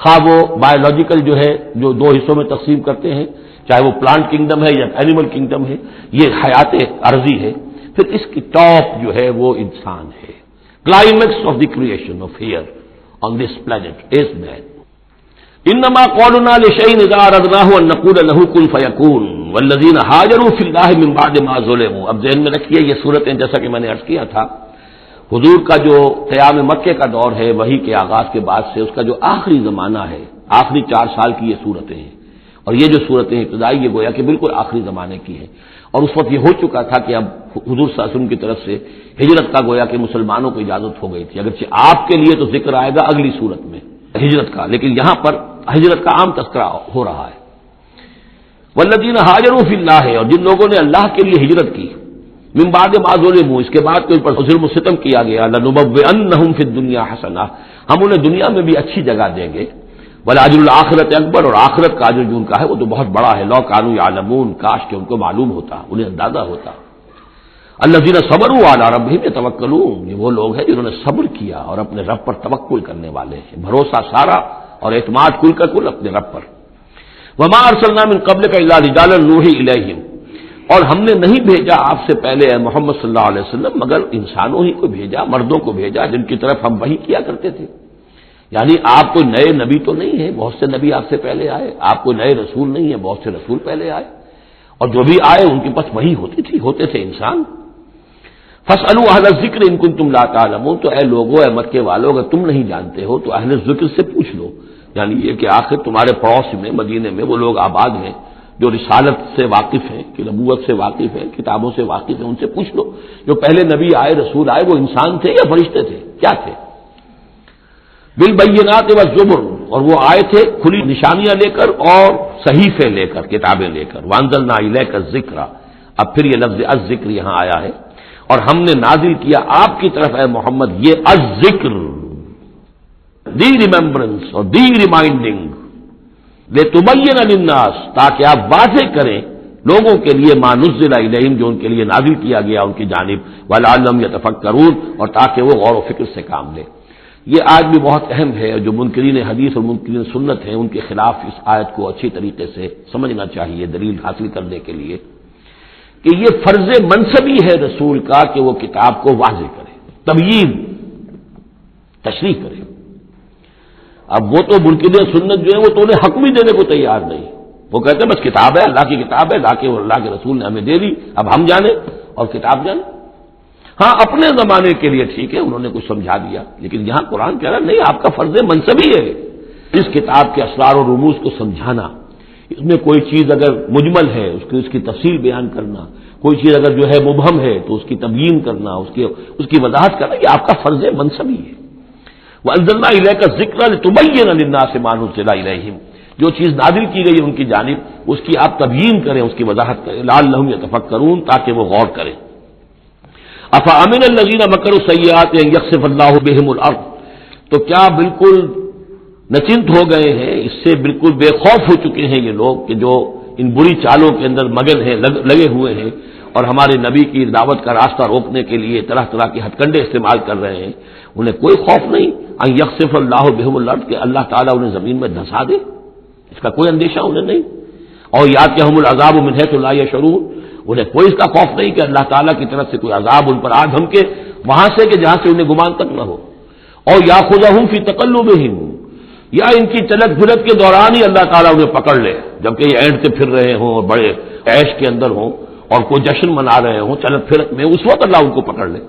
خواہ وہ بایولوجیکل جو ہے جو 2 حصوں میں تقسیم کرتے ہیں، چاہے وہ پلانٹ کنگڈم ہے یا اینیمل کنگڈم ہے، یہ حیات ارضی ہے. پھر اس کی ٹاپ جو ہے وہ انسان ہے. Climax of the creation of here on this planet is man. انما قولنا لشيء اذا اردناه ان نقول له كن فيكون والذين هاجروا في الله من بعد ما ظلموا. اب ذہن میں رکھیے یہ صورتیں جیسا کہ میں نے عرض کیا تھا، حضور کا جو قیام مکے کا دور ہے، وحی کے آغاز کے بعد سے اس کا جو آخری زمانہ ہے، آخری 4 سال کی یہ صورتیں ہیں، اور یہ جو صورتیں ابتدائی یہ گویا کہ بالکل آخری زمانے کی ہیں. اور اس وقت یہ ہو چکا تھا کہ اب حضور صلی اللہ علیہ وسلم کی طرف سے ہجرت کا گویا کہ مسلمانوں کو اجازت ہو گئی تھی. اگرچہ آپ کے لیے تو ذکر آئے گا اگلی صورت میں ہجرت کا، لیکن یہاں پر ہجرت کا عام تذکرہ ہو رہا ہے. والذین ہاجروا فی اللہ، اور جن لوگوں نے اللہ کے لیے ہجرت کی، من بعد ما ظلموا، اس کے بعد کہ ان پر ظلم و ستم کیا گیا، لنبوئنہم فی الدنیا حسنہ، ہم انہیں دنیا میں بھی اچھی جگہ دیں گے، ولاجر الآخرۃ اکبر، اور آخرت کا اجر جو ان کا ہے وہ تو بہت بڑا ہے. لو کانوا یعلمون، کاش کہ ان کو معلوم ہوتا، انہیں اندازہ ہوتا. الذین صبروا علی ربہم یتوکلون، یہ وہ لوگ ہیں جنہوں نے صبر کیا اور اپنے رب پر توکل کرنے والے ہیں، بھروسہ سارا اور اعتماد کل کا کل اپنے رب پر. وما ارسلنا من قبلک الا رجالا نوحی الیہم، اور ہم نے نہیں بھیجا آپ سے پہلے اے محمد صلی اللہ علیہ وسلم مگر انسانوں ہی کو بھیجا، مردوں کو بھیجا جن کی طرف ہم وحی کیا کرتے تھے. یعنی آپ کوئی نئے نبی تو نہیں ہیں، بہت سے نبی آپ سے پہلے آئے، آپ کوئی نئے رسول نہیں ہیں، بہت سے رسول پہلے آئے، اور جو بھی آئے ان کے پاس وحی ہوتی تھی، ہوتے تھے انسان. فاسألوا اہل الذکر ان کنتم لا تعلمون، تو اے لوگوں، اے مکے والو، اگر تم نہیں جانتے ہو تو اہل ذکر سے پوچھ لو. یعنی یہ کہ آخر تمہارے پڑوس میں مدینے میں وہ لوگ آباد ہیں جو رسالت سے واقف ہیں، کہ نبوت سے واقف ہیں، کتابوں سے واقف ہیں، ان سے پوچھ لو جو پہلے نبی آئے، رسول آئے، وہ انسان تھے یا فرشتے تھے، کیا تھے. بالبینات والزبر، اور وہ آئے تھے کھلی نشانیاں لے کر اور صحیفے لے کر، کتابیں لے کر. وانزلنا الیک الذکر، اب پھر یہ لفظ الذکر یہاں آیا ہے، اور ہم نے نازل کیا آپ کی طرف اے محمد یہ الذکر، دی ریممبرنس اور دی ریمائنڈنگ، لتبین للناس، تاکہ آپ واضح کریں لوگوں کے لیے ما نزل الیہم، جو ان کے لیے نازل کیا گیا ان کی جانب، ولعلہم یتفکرون، اور تاکہ وہ غور و فکر سے کام لیں. یہ آج بھی بہت اہم ہے، جو منکرین حدیث اور منکرین سنت ہیں ان کے خلاف اس آیت کو اچھی طریقے سے سمجھنا چاہیے دلیل حاصل کرنے کے لیے، کہ یہ فرض منصبی ہے رسول کا کہ وہ کتاب کو واضح کرے، تبیین، تشریح کرے. اب وہ تو منکرین سنت جو ہے وہ تو انہیں حق بھی دینے کو تیار نہیں، وہ کہتے ہیں بس کتاب ہے، اللہ کی کتاب ہے، لا کے اللہ کے رسول نے ہمیں دے دی، اب ہم جانیں اور کتاب جانیں۔ ہاں اپنے زمانے کے لیے ٹھیک ہے، انہوں نے کچھ سمجھا دیا، لیکن یہاں قرآن کہہ رہا نہیں، آپ کا فرض منصبی ہے اس کتاب کے اسرار و رموز کو سمجھانا، اس میں کوئی چیز اگر مجمل ہے اس کی تفصیل بیان کرنا، کوئی چیز اگر جو ہے مبہم ہے تو اس کی تبیین کرنا، اس کی وضاحت کرنا، یہ آپ کا فرض منصبی ہے۔ وَأَنزَلْنَا إِلَيْكَ الذِّكْرَ لِتُبَيِّنَ لِلنَّاسِ مَا نُزِّلَ إِلَيْهِمْ، جو چیز نازل کی گئی ان کی جانب اس کی آپ تبیین کریں، اس کی وضاحت کریں، لعلہم یتفکرون، تاکہ وہ غور کریں۔ افامن الذین مکروا السیئات ان یخسف اللہ بہم الارض، تو کیا بالکل نچنت ہو گئے ہیں، اس سے بالکل بے خوف ہو چکے ہیں یہ لوگ کہ جو ان بری چالوں کے اندر مگن ہیں، لگے ہوئے ہیں، اور ہمارے نبی کی دعوت کا راستہ روکنے کے لیے طرح طرح کے ہتھ کنڈے استعمال کر رہے ہیں، انہیں کوئی خوف نہیں ان یخسف اللہ بہم الارض کہ اللہ تعالیٰ انہیں زمین میں دھسا دے، اس کا کوئی اندیشہ انہیں نہیں، اور یا کہ ہم العذاب من حیث لا یشعرون، انہیں کوئی اس کا خوف نہیں کہ اللہ تعالیٰ کی طرف سے کوئی عذاب ان پر آ دھمکے وہاں سے کہ جہاں سے انہیں گمان تک نہ ہو، اور یاخذہم فی تقلبہم، یا ان کی چلت پھرت کے دوران ہی اللہ تعالیٰ انہیں پکڑ لے، جبکہ یہ اینڈتے پھر رہے ہوں اور بڑے عیش کے اندر ہوں اور کوئی جشن منا رہے ہوں چلت پھرت میں، اس وقت اللہ ان کو پکڑ لے،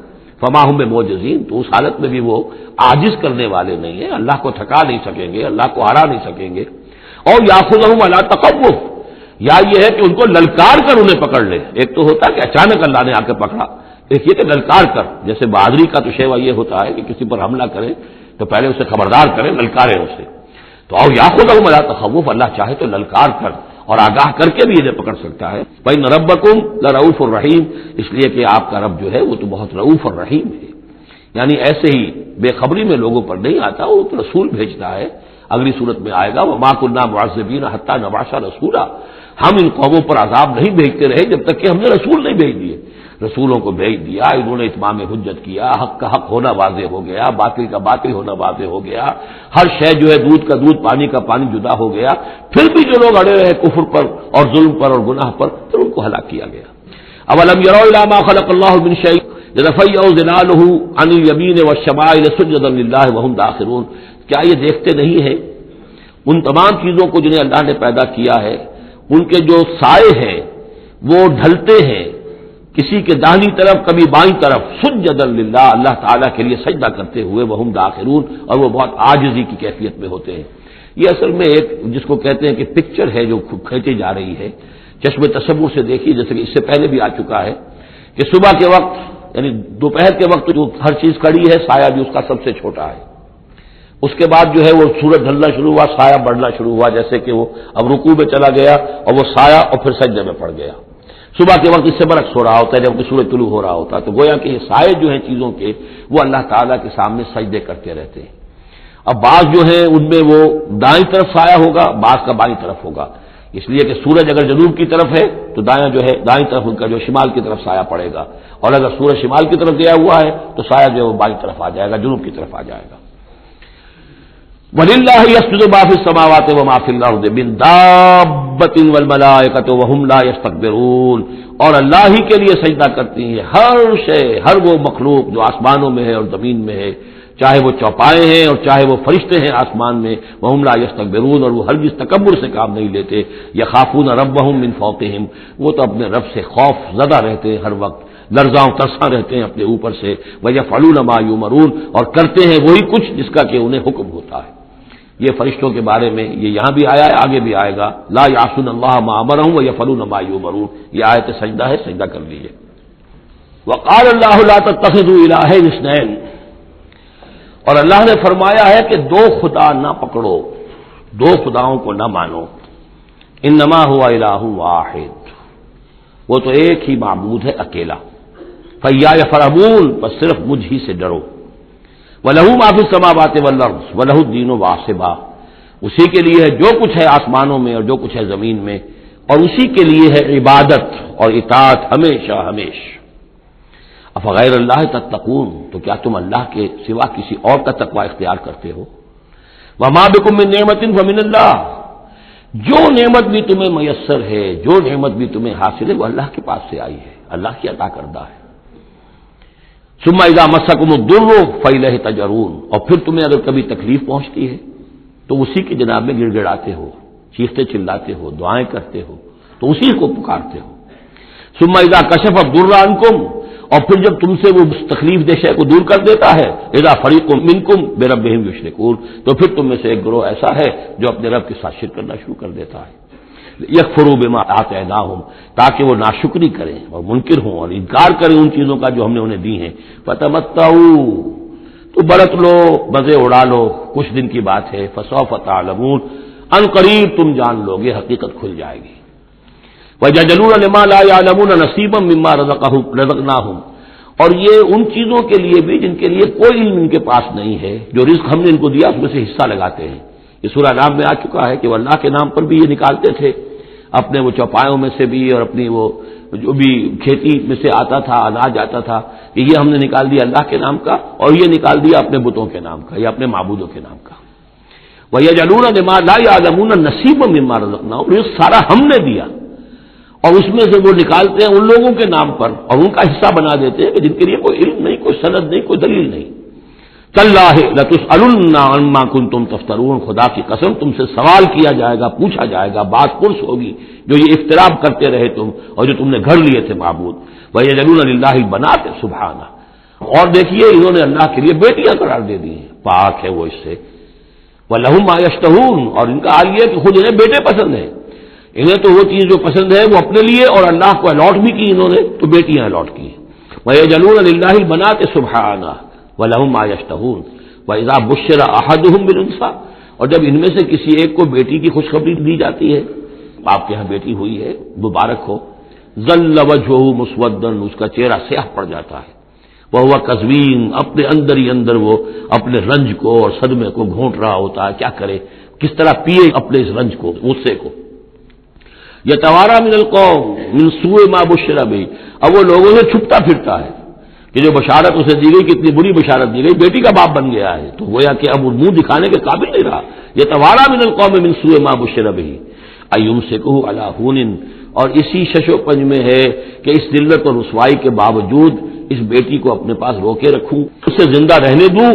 فما ہم بمعجزین، تو اس حالت میں بھی وہ عاجز کرنے والے نہیں ہیں، اللہ کو تھکا نہیں سکیں گے، اللہ کو ہرا نہیں سکیں گے۔ اور یاخذہم علی تخوف، یا یہ ہے کہ ان کو للکار کر انہیں پکڑ لے، ایک تو ہوتا ہے کہ اچانک اللہ نے آ کے پکڑا، ایک یہ کہ للکار کر، جیسے بہادری کا تو شیوا یہ ہوتا ہے کہ کسی پر حملہ کرے تو پہلے اسے خبردار کریں، للکاریں اسے، تو اور یاخذہم علی تخوف، اللہ چاہے تو للکار کر اور آگاہ کر کے بھی انہیں پکڑ سکتا ہے۔ فإن ربکم لرؤوف الرحیم، اس لیے کہ آپ کا رب جو ہے وہ تو بہت رؤوف اور رحیم ہے، یعنی ایسے ہی بے خبری میں لوگوں پر نہیں آتا، وہ تو رسول بھیجتا ہے، اگلی صورت میں آئے گا وما كنا معذبین حتی نبعث رسولا، ہم ان قوموں پر عذاب نہیں بھیجتے رہے جب تک کہ ہم نے رسول نہیں بھیج دیے، رسولوں کو بھیج دیا، انہوں نے اتمام حجت کیا، حق کا حق ہونا واضح ہو گیا، باطل کا باطل ہونا واضح ہو گیا، ہر شے جو ہے دودھ کا دودھ پانی کا پانی جدا ہو گیا، پھر بھی جو لوگ اڑے رہے کفر پر اور ظلم پر اور گناہ پر، پھر ان کو ہلاک کیا گیا۔ اولم يروا الى ما خلق الله من شيء يتفيأ ظلاله عن اليمين والشمائل سجدا لله وهم داخرون، کیا یہ دیکھتے نہیں ہیں ان تمام چیزوں کو جنہیں اللہ نے پیدا کیا ہے، ان کے جو سائے ہیں وہ ڈھلتے ہیں کسی کے داہنی طرف کبھی بائیں طرف، سجدا للہ، اللہ تعالیٰ کے لیے سجدہ کرتے ہوئے، وہم داخرون، اور وہ بہت عاجزی کی کیفیت میں ہوتے ہیں۔ یہ اصل میں ایک جس کو کہتے ہیں کہ پکچر ہے جو کھینچی جا رہی ہے، چشم تصور سے دیکھی، جیسے کہ اس سے پہلے بھی آ چکا ہے کہ صبح کے وقت یعنی دوپہر کے وقت جو ہر چیز کھڑی ہے، سایہ بھی اس کا سب سے چھوٹا ہے، اس کے بعد جو ہے وہ سورج ڈھلنا شروع ہوا، سایہ بڑھنا شروع ہوا، جیسے کہ وہ اب رکوع میں چلا گیا اور وہ سایہ اور پھر سجدے میں پڑ گیا۔ صبح کے وقت اس سے برعکس ہو رہا ہوتا ہے جبکہ سورج طلوع ہو رہا ہوتا ہے، تو گویا کہ یہ سائے جو ہیں چیزوں کے وہ اللہ تعالیٰ کے سامنے سجدے کرتے رہتے ہیں۔ اب بعض جو ہیں ان میں وہ دائیں طرف سایہ ہوگا، بعض کا بائیں طرف ہوگا، اس لیے کہ سورج اگر جنوب کی طرف ہے تو دایاں جو ہے دائیں طرف ان کا جو شمال کی طرف سایہ پڑے گا، اور اگر سورج شمال کی طرف گیا ہوا ہے تو سایہ جو ہے وہ بائیں طرف آ جائے گا، جنوب کی طرف آ جائے گا۔ وَلِلَّهِ يَسْجُدُ مَا فِي السَّمَاوَاتِ وَمَا فِي الْأَرْضِ مِن دَابَّةٍ وَالْمَلَائِكَةُ وَهُمْ لَا يَسْتَكْبِرُونَ، اور اللہ ہی کے لیے سجدہ کرتی ہیں ہر شے، ہر وہ مخلوق جو آسمانوں میں ہے اور زمین میں ہے، چاہے وہ چوپائے ہیں اور چاہے وہ فرشتے ہیں آسمان میں، وَهُمْ لَا يَسْتَكْبِرُونَ، اور وہ ہرگز تکبر سے کام نہیں لیتے، يَخَافُونَ رَبَّهُم مِّن فَوْقِهِمْ، وہ تو اپنے رب سے خوف زدہ رہتے ہیں، ہر وقت لرزاں ترساں رہتے ہیں اپنے اوپر سے، وَيَفْعَلُونَ مَا يُؤْمَرُونَ، اور کرتے ہیں وہی کچھ جس کا کہ انہیں حکم ہوتا ہے۔ یہ فرشتوں کے بارے میں یہ یہاں بھی آیا ہے، آگے بھی آئے گا، لا یعصون اللہ ما امرهم ویفعلون ما یؤمرون، یہ آیت سجدہ ہے، سجدہ کر لیجیے۔ وقال اللہ لا تتخذوا الہین اثنین، اور اللہ نے فرمایا ہے کہ دو خدا نہ پکڑو، دو خداؤں کو نہ مانو، انما هو الہ واحد، وہ تو ایک ہی معبود ہے اکیلا، فیایا فرحبون، بس صرف مجھ ہی سے ڈرو، وَلَهُ مَا فِي السَّمَاوَاتِ وَالْأَرْضِ وَلَهُ الدِّينُ وَاصِبًا، اسی کے لیے ہے جو کچھ ہے آسمانوں میں اور جو کچھ ہے زمین میں، اور اسی کے لیے ہے عبادت اور اطاعت ہمیشہ ہمیشہ۔ افغیر اللہ تتقون، تو کیا تم اللہ کے سوا کسی اور کا تقوی اختیار کرتے ہو؟ وَمَا بِكُم مِّن نِّعْمَةٍ فَمِنَ اللَّهِ، جو نعمت بھی تمہیں میسر ہے، جو نعمت بھی تمہیں حاصل ہے وہ اللہ کے پاس سے آئی ہے، اللہ کی عطا کردہ ہے۔ ثم اذا مسکم الضر فالیہ تجرون، اور پھر تمہیں اگر کبھی تکلیف پہنچتی ہے تو اسی کی جناب میں گڑ گڑاتے ہو، چیختے چلاتے ہو، دعائیں کرتے ہو تو اسی کو پکارتے ہو۔ ثم اذا کشف الضر عنکم، اور پھر جب تم سے وہ تکلیف دہ شے کو دور کر دیتا ہے، اذا فریق منکم بربہم یشرکون، تو پھر تم میں سے ایک گروہ ایسا ہے جو اپنے رب کے ساتھ شرک کرنا شروع کر دیتا ہے۔ یکفروا بما آتیناہم، تاکہ وہ ناشکری کریں اور منکر ہوں اور انکار کریں ان چیزوں کا جو ہم نے انہیں دی ہیں۔ فتمتعوا، تو برت لو، مزے اڑا لو، کچھ دن کی بات ہے۔ فسوف تعلمون، ان قریب تم جان لو گے، حقیقت کھل جائے گی۔ وَيَجْعَلُونَ لِمَا لَا يَعْلَمُونَ نَصِيبًا مِّمَّا رَزَقْنَاهُمْ، اور یہ ان چیزوں کے لیے بھی جن کے لیے کوئی علم ان کے پاس نہیں ہے، جو رزق ہم نے ان کو دیا اس میں سے حصہ لگاتے ہیں۔ یہ سورہ نام میں آ چکا ہے کہ وہ اللہ کے نام پر بھی یہ نکالتے تھے، اپنے وہ چوپایوں میں سے بھی اور اپنی وہ جو بھی کھیتی میں سے آتا تھا، اناج آتا تھا، کہ یہ ہم نے نکال دیا اللہ کے نام کا، اور یہ نکال دیا اپنے بتوں کے نام کا یا اپنے معبودوں کے نام کا۔ وَيَجْعَلُونَ لِمَا لَا يَعْلَمُونَ نَصِيبًا مِّمَّا رَزَقْنَاهُمْ، یہ سارا ہم نے دیا، اور اس میں سے وہ نکالتے ہیں ان لوگوں کے نام پر اور ان کا حصہ بنا دیتے ہیں کہ جن کے لیے کوئی علم نہیں، کوئی سند نہیں، کوئی دلیل نہیں۔ تاللہ لتسألن عما کنتم تفترون، خدا کی قسم تم سے سوال کیا جائے گا، پوچھا جائے گا، بات پرس ہوگی جو یہ افتراء کرتے رہے تم اور جو تم نے گھڑ لیے تھے معبود۔ وَيَجْعَلُونَ لِلَّهِ الْبَنَاتِ سُبْحَانَهُ، اور دیکھیے انہوں نے اللہ کے لیے بیٹیاں قرار دے دی ہیں، پاک ہے وہ اس سے۔ وَلَهُم مَّا يَشْتَهُونَ، اور ان کا حال یہ ہے کہ خود انہیں بیٹے پسند ہیں، انہیں تو وہ چیز جو پسند ہے وہ اپنے لیے اور اللہ کو الاٹ بھی کی انہوں نے، تو بیٹیاں الاٹ کی ہیں۔ وَيَجْعَلُونَ لِلَّهِ الْبَنَاتِ سُبْحَانَهُ وَلَهُم مَّا يَشْتَهُونَ وَإِذَا بُشِّرَ أَحَدُهُم بِالْأُنثَىٰ، اور جب ان میں سے کسی ایک کو بیٹی کی خوشخبری دی جاتی ہے، آپ کے ہاں بیٹی ہوئی ہے، مبارک ہو، ظَلَّ وَجْهُهُ مُسْوَدًّا، اس کا چہرہ سیاہ پڑ جاتا ہے، وَهُوَ كَظِيمٌ، اپنے اندر ہی اندر وہ اپنے رنج کو اور صدمے کو گھونٹ رہا ہوتا ہے، کیا کرے، کس طرح پیے اپنے اس رنج کو، غصے کو۔ یتوارا من القوم من سوء ما بشر به، اب وہ لوگوں سے چھپتا پھرتا ہے کہ جو بشارت اسے دی گئی، کتنی بری بشارت دی گئی، بیٹی کا باپ بن گیا ہے، تو گویا کہ اب وہ منہ دکھانے کے قابل نہیں رہا۔ یتوارا من القوم من سوء ما بشر به ایمسکہ علی ہون، اور اسی شش و پنج میں ہے کہ اس ذلت اور رسوائی کے باوجود اس بیٹی کو اپنے پاس روکے رکھوں، اسے زندہ رہنے دوں،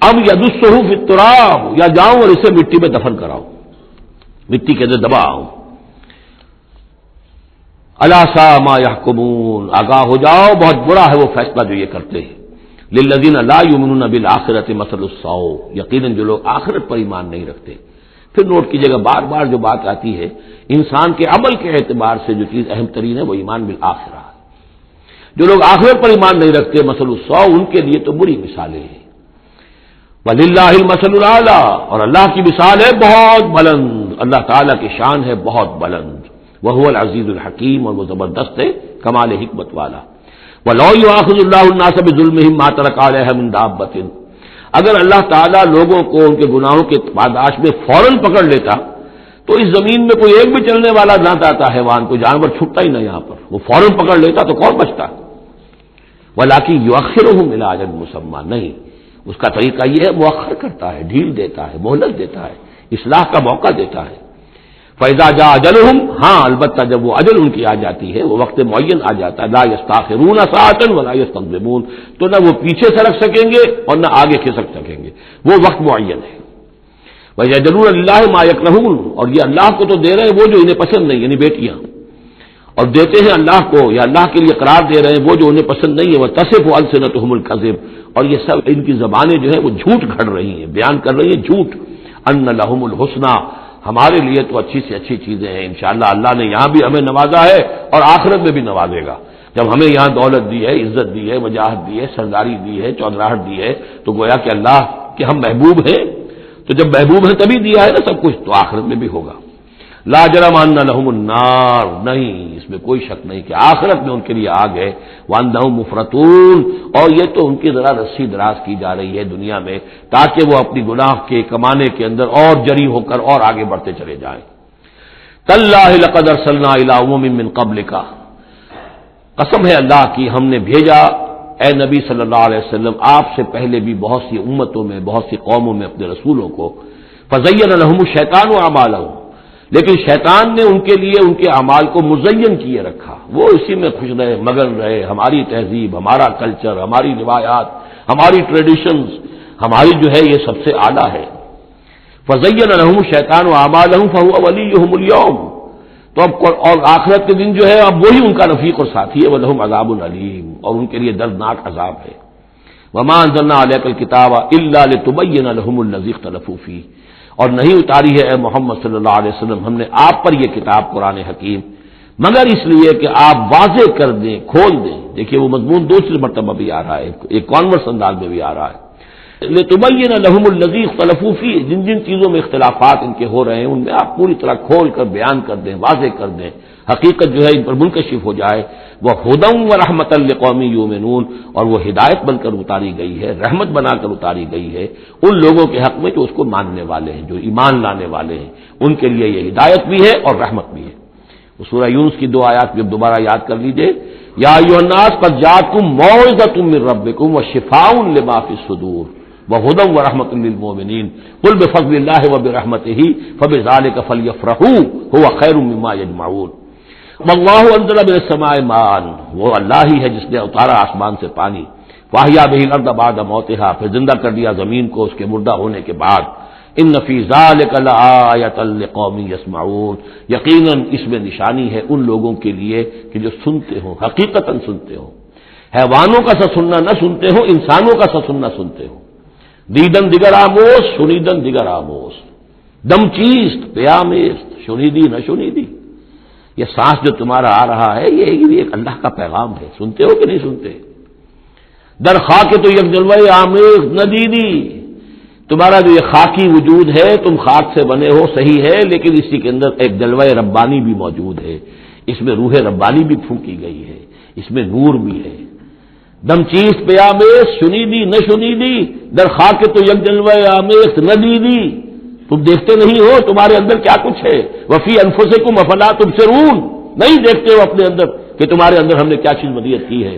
ام یدسہ فی التراب، یا جاؤں اور اسے مٹی میں دفن کراؤں، مٹی کے اندر دباؤں۔ الا ساء ما يحكمون، آگاہ ہو جاؤ بہت برا ہے وہ فیصلہ جو یہ کرتے ہیں۔ للذین لا یؤمنون بالآخرۃ مثل السوء، یقیناً جو لوگ آخرت پر ایمان نہیں رکھتے۔ پھر نوٹ کیجیے گا بار بار جو بات آتی ہے، انسان کے عمل کے اعتبار سے جو چیز اہم ترین ہے وہ ایمان بالآخرہ ہے۔ جو لوگ آخرت پر ایمان نہیں رکھتے، مثل السوء، ان کے لیے تو بری مثالیں ہیں۔ وللہ المثل الاعلی، اور اللہ کی مثال ہے بہت بلند، اللہ تعالیٰ کی شان ہے بہت بلند۔ وَهُوَ الْعَزِيزُ الْحَكِيمُ، اور وہ زبردست ہے، کمال حکمت والا۔ وَلَوْ يُؤَاخِذُ اللَّهُ النَّاسَ بِظُلْمِهِمْ مَا تَرَكَ عَلَيْهَا مِن دَابَّةٍ، اگر اللہ تعالیٰ لوگوں کو ان کے گناہوں کے پاداش میں فوراً پکڑ لیتا تو اس زمین میں کوئی ایک بھی چلنے والا نہ آتا حیوان، کوئی جانور چھٹتا ہی نہ، یہاں پر وہ فوراً پکڑ لیتا تو کون بچتا؟ وَلَٰكِن يُؤَخِّرُهُمْ إِلَىٰ أَجَلٍ مُّسَمًّى، نہیں، اس کا طریقہ یہ ہے مؤخر کرتا ہے، ڈھیل دیتا ہے، مہلت دیتا ہے، اصلاح کا موقع دیتا ہے۔ فَإِذَا جَاءَ أَجَلُهُمْ، ہاں البتہ جب وہ اجل ان کی آ جاتی ہے، وہ وقت معین آ جاتا ہے، لَا يَسْتَأْخِرُونَ سَاعَةً وَلَا يَسْتَقْدِمُونَ، تو نہ وہ پیچھے سرک سکیں گے اور نہ آگے کھسک سکیں گے، وہ وقت معین ہے۔ وَيَجْعَلُونَ لِلَّهِ مَا يَكْرَهُونَ، اور یہ اللہ کو تو دے رہے ہیں وہ جو انہیں پسند نہیں، یعنی بیٹیاں، اور دیتے ہیں اللہ کو یا اللہ کے لیے قرار دے رہے ہیں وہ جو انہیں پسند نہیں ہے، وَتَصِفُ أَلْسِنَتُهُمُ الْكَذِبَ، اور یہ سب ان کی زبانیں جو ہیں وہ جھوٹ گھڑ رہی ہیں، بیان کر رہی ہیں جھوٹ۔ أَنَّ لَهُمُ الْحُسْنَى، ہمارے لیے تو اچھی سے اچھی چیزیں ہیں، انشاءاللہ اللہ نے یہاں بھی ہمیں نوازا ہے اور آخرت میں بھی نوازے گا۔ جب ہمیں یہاں دولت دی ہے، عزت دی ہے، وجاہت دی ہے، سرداری دی ہے، چودراہٹ دی ہے، تو گویا کہ اللہ کے ہم محبوب ہیں، تو جب محبوب ہیں تبھی دیا ہے نا سب کچھ، تو آخرت میں بھی ہوگا۔ لا جرم ان لهم النار، نہیں اس میں کوئی شک نہیں کہ آخرت میں ان کے لیے آگ ہے۔ وانہم مفرطون، اور یہ تو ان کی ذرا رسی دراز کی جا رہی ہے دنیا میں تاکہ وہ اپنی گناہ کے کمانے کے اندر اور جری ہو کر اور آگے بڑھتے چلے جائیں۔ تاللہ لقد ارسلنا الی امم من قبلک، قسم ہے اللہ کی ہم نے بھیجا اے نبی صلی اللہ علیہ وسلم آپ سے پہلے بھی بہت سی امتوں میں، بہت سی قوموں میں اپنے رسولوں کو۔ فزین لهم الشیطان اعمالهم، لیکن شیطان نے ان کے لیے ان کے اعمال کو مزین کیے رکھا، وہ اسی میں خوش رہے، مگن رہے، ہماری تہذیب، ہمارا کلچر، ہماری روایات، ہماری ٹریڈیشنز، ہماری جو ہے یہ سب سے اعلیٰ ہے۔ فزین لهم الشیطان اعمالهم فهو ولیهم اليوم، تو اب اور آخرت کے دن جو ہے اب وہی ان کا رفیق اور ساتھی ہے، وَلَهُمْ عَذَابٌ علیم، اور ان کے لیے دردناک عذاب ہے۔ وَمَا أَنزَلْنَا عَلَيْكَ الْكِتَابَ إِلَّا لِتُبَيِّنَ لَهُمُ الَّذِي اخْتَلَفُوا فِيهِ، اور نہیں اتاری ہے اے محمد صلی اللہ علیہ وسلم ہم نے آپ پر یہ کتاب قرآن حکیم مگر اس لیے کہ آپ واضح کر دیں، کھول دیں۔ دیکھیے وہ مضمون دوسری مرتبہ بھی آ رہا ہے، ایک کانورس انداز میں بھی آ رہا ہے، لِتُبَيِّنَ لَهُمُ الَّذِي اخْتَلَفُوا فِيهِ، جن جن چیزوں میں اختلافات ان کے ہو رہے ہیں ان میں آپ پوری طرح کھول کر بیان کر دیں، واضح کر دیں، حقیقت جو ہے ان پر منکشف ہو جائے۔ وَهُدًى وَرَحْمَةً لِقَوْمٍ يُؤْمِنُونَ، اور وہ ہدایت بن کر اتاری گئی ہے، رحمت بنا کر اتاری گئی ہے ان لوگوں کے حق میں جو اس کو ماننے والے ہیں، جو ایمان لانے والے ہیں، ان کے لیے یہ ہدایت بھی ہے اور رحمت بھی ہے۔ سورہ یونس کی 2 آیات بھی دوبارہ یاد کر لیجئے، یا ایھا الناس قد جاءتکم موعظۃ من ربکم وشفاء لما فی الصدور وہدی ورحمۃ للمؤمنین قل بفضل اللہ وبرحمتہ فبذلک فلیفرحوا هو خیر مما یجمعون۔ واللہ انزل من السماء ماء، وہ اللہ ہی ہے جس نے اتارا آسمان سے پانی، فاحیا بہ الارض بعد موتها، پھر زندہ کر دیا زمین کو اس کے مردہ ہونے کے بعد۔ ان فی ذلک لآیۃ لقوم یسمعون، یقیناً اس میں نشانی ہے ان لوگوں کے لیے کہ جو سنتے ہوں، حقیقتاً سنتے ہوں، حیوانوں کا سا سننا نہ سنتے ہوں، انسانوں کا سا سننا سنتے ہوں۔ دیدن دیگر آموز، شنیدن دیگر آموز، دم چیست پیامیست، شنیدی نہ شنیدی، یہ سانس جو تمہارا آ رہا ہے یہ بھی ایک اللہ کا پیغام ہے، سنتے ہو کہ نہیں سنتے؟ در خاک تو یک جلوہ آمیز ندیدی، تمہارا جو یہ خاکی وجود ہے تم خاک سے بنے ہو صحیح ہے، لیکن اسی کے اندر ایک جلوہ ربانی بھی موجود ہے، اس میں روح ربانی بھی پھونکی گئی ہے، اس میں نور بھی ہے۔ دم چیز پیامیز، شنیدی نہ شنیدی، در خاک تو یک جلوہ آمیز ندیدی، تم دیکھتے نہیں ہو تمہارے اندر کیا کچھ ہے، وفی انفسکم افلا تبصرون، نہیں دیکھتے ہو اپنے اندر کہ تمہارے اندر ہم نے کیا چیز مدیت کی ہے۔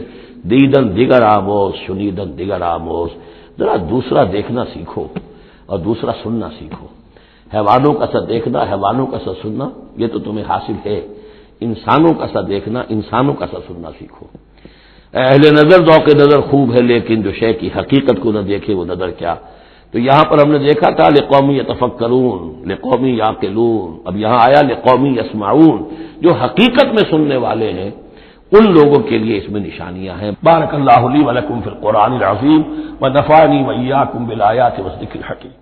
دیدن دیگر آموز، شنیدن دیگر آموز، ذرا دوسرا دیکھنا سیکھو اور دوسرا سننا سیکھو۔ حیوانوں کا سا دیکھنا، حیوانوں کا سا سننا یہ تو تمہیں حاصل ہے، انسانوں کا سا دیکھنا، انسانوں کا سا سننا سیکھو۔ اہل نظر ذوق نظر خوب ہے لیکن جو شے کی حقیقت کو نہ دیکھے وہ نظر کیا۔ تو یہاں پر ہم نے دیکھا تھا لقومی یتفکرون، لقومی یعقلون، اب یہاں آیا لقومی یسمعون، جو حقیقت میں سننے والے ہیں ان لوگوں کے لیے اس میں نشانیاں ہیں۔ بارک اللہ لی ولکم فی القرآن العظیم ونفعنی وإیاکم بالآیات والذکر الحکیم۔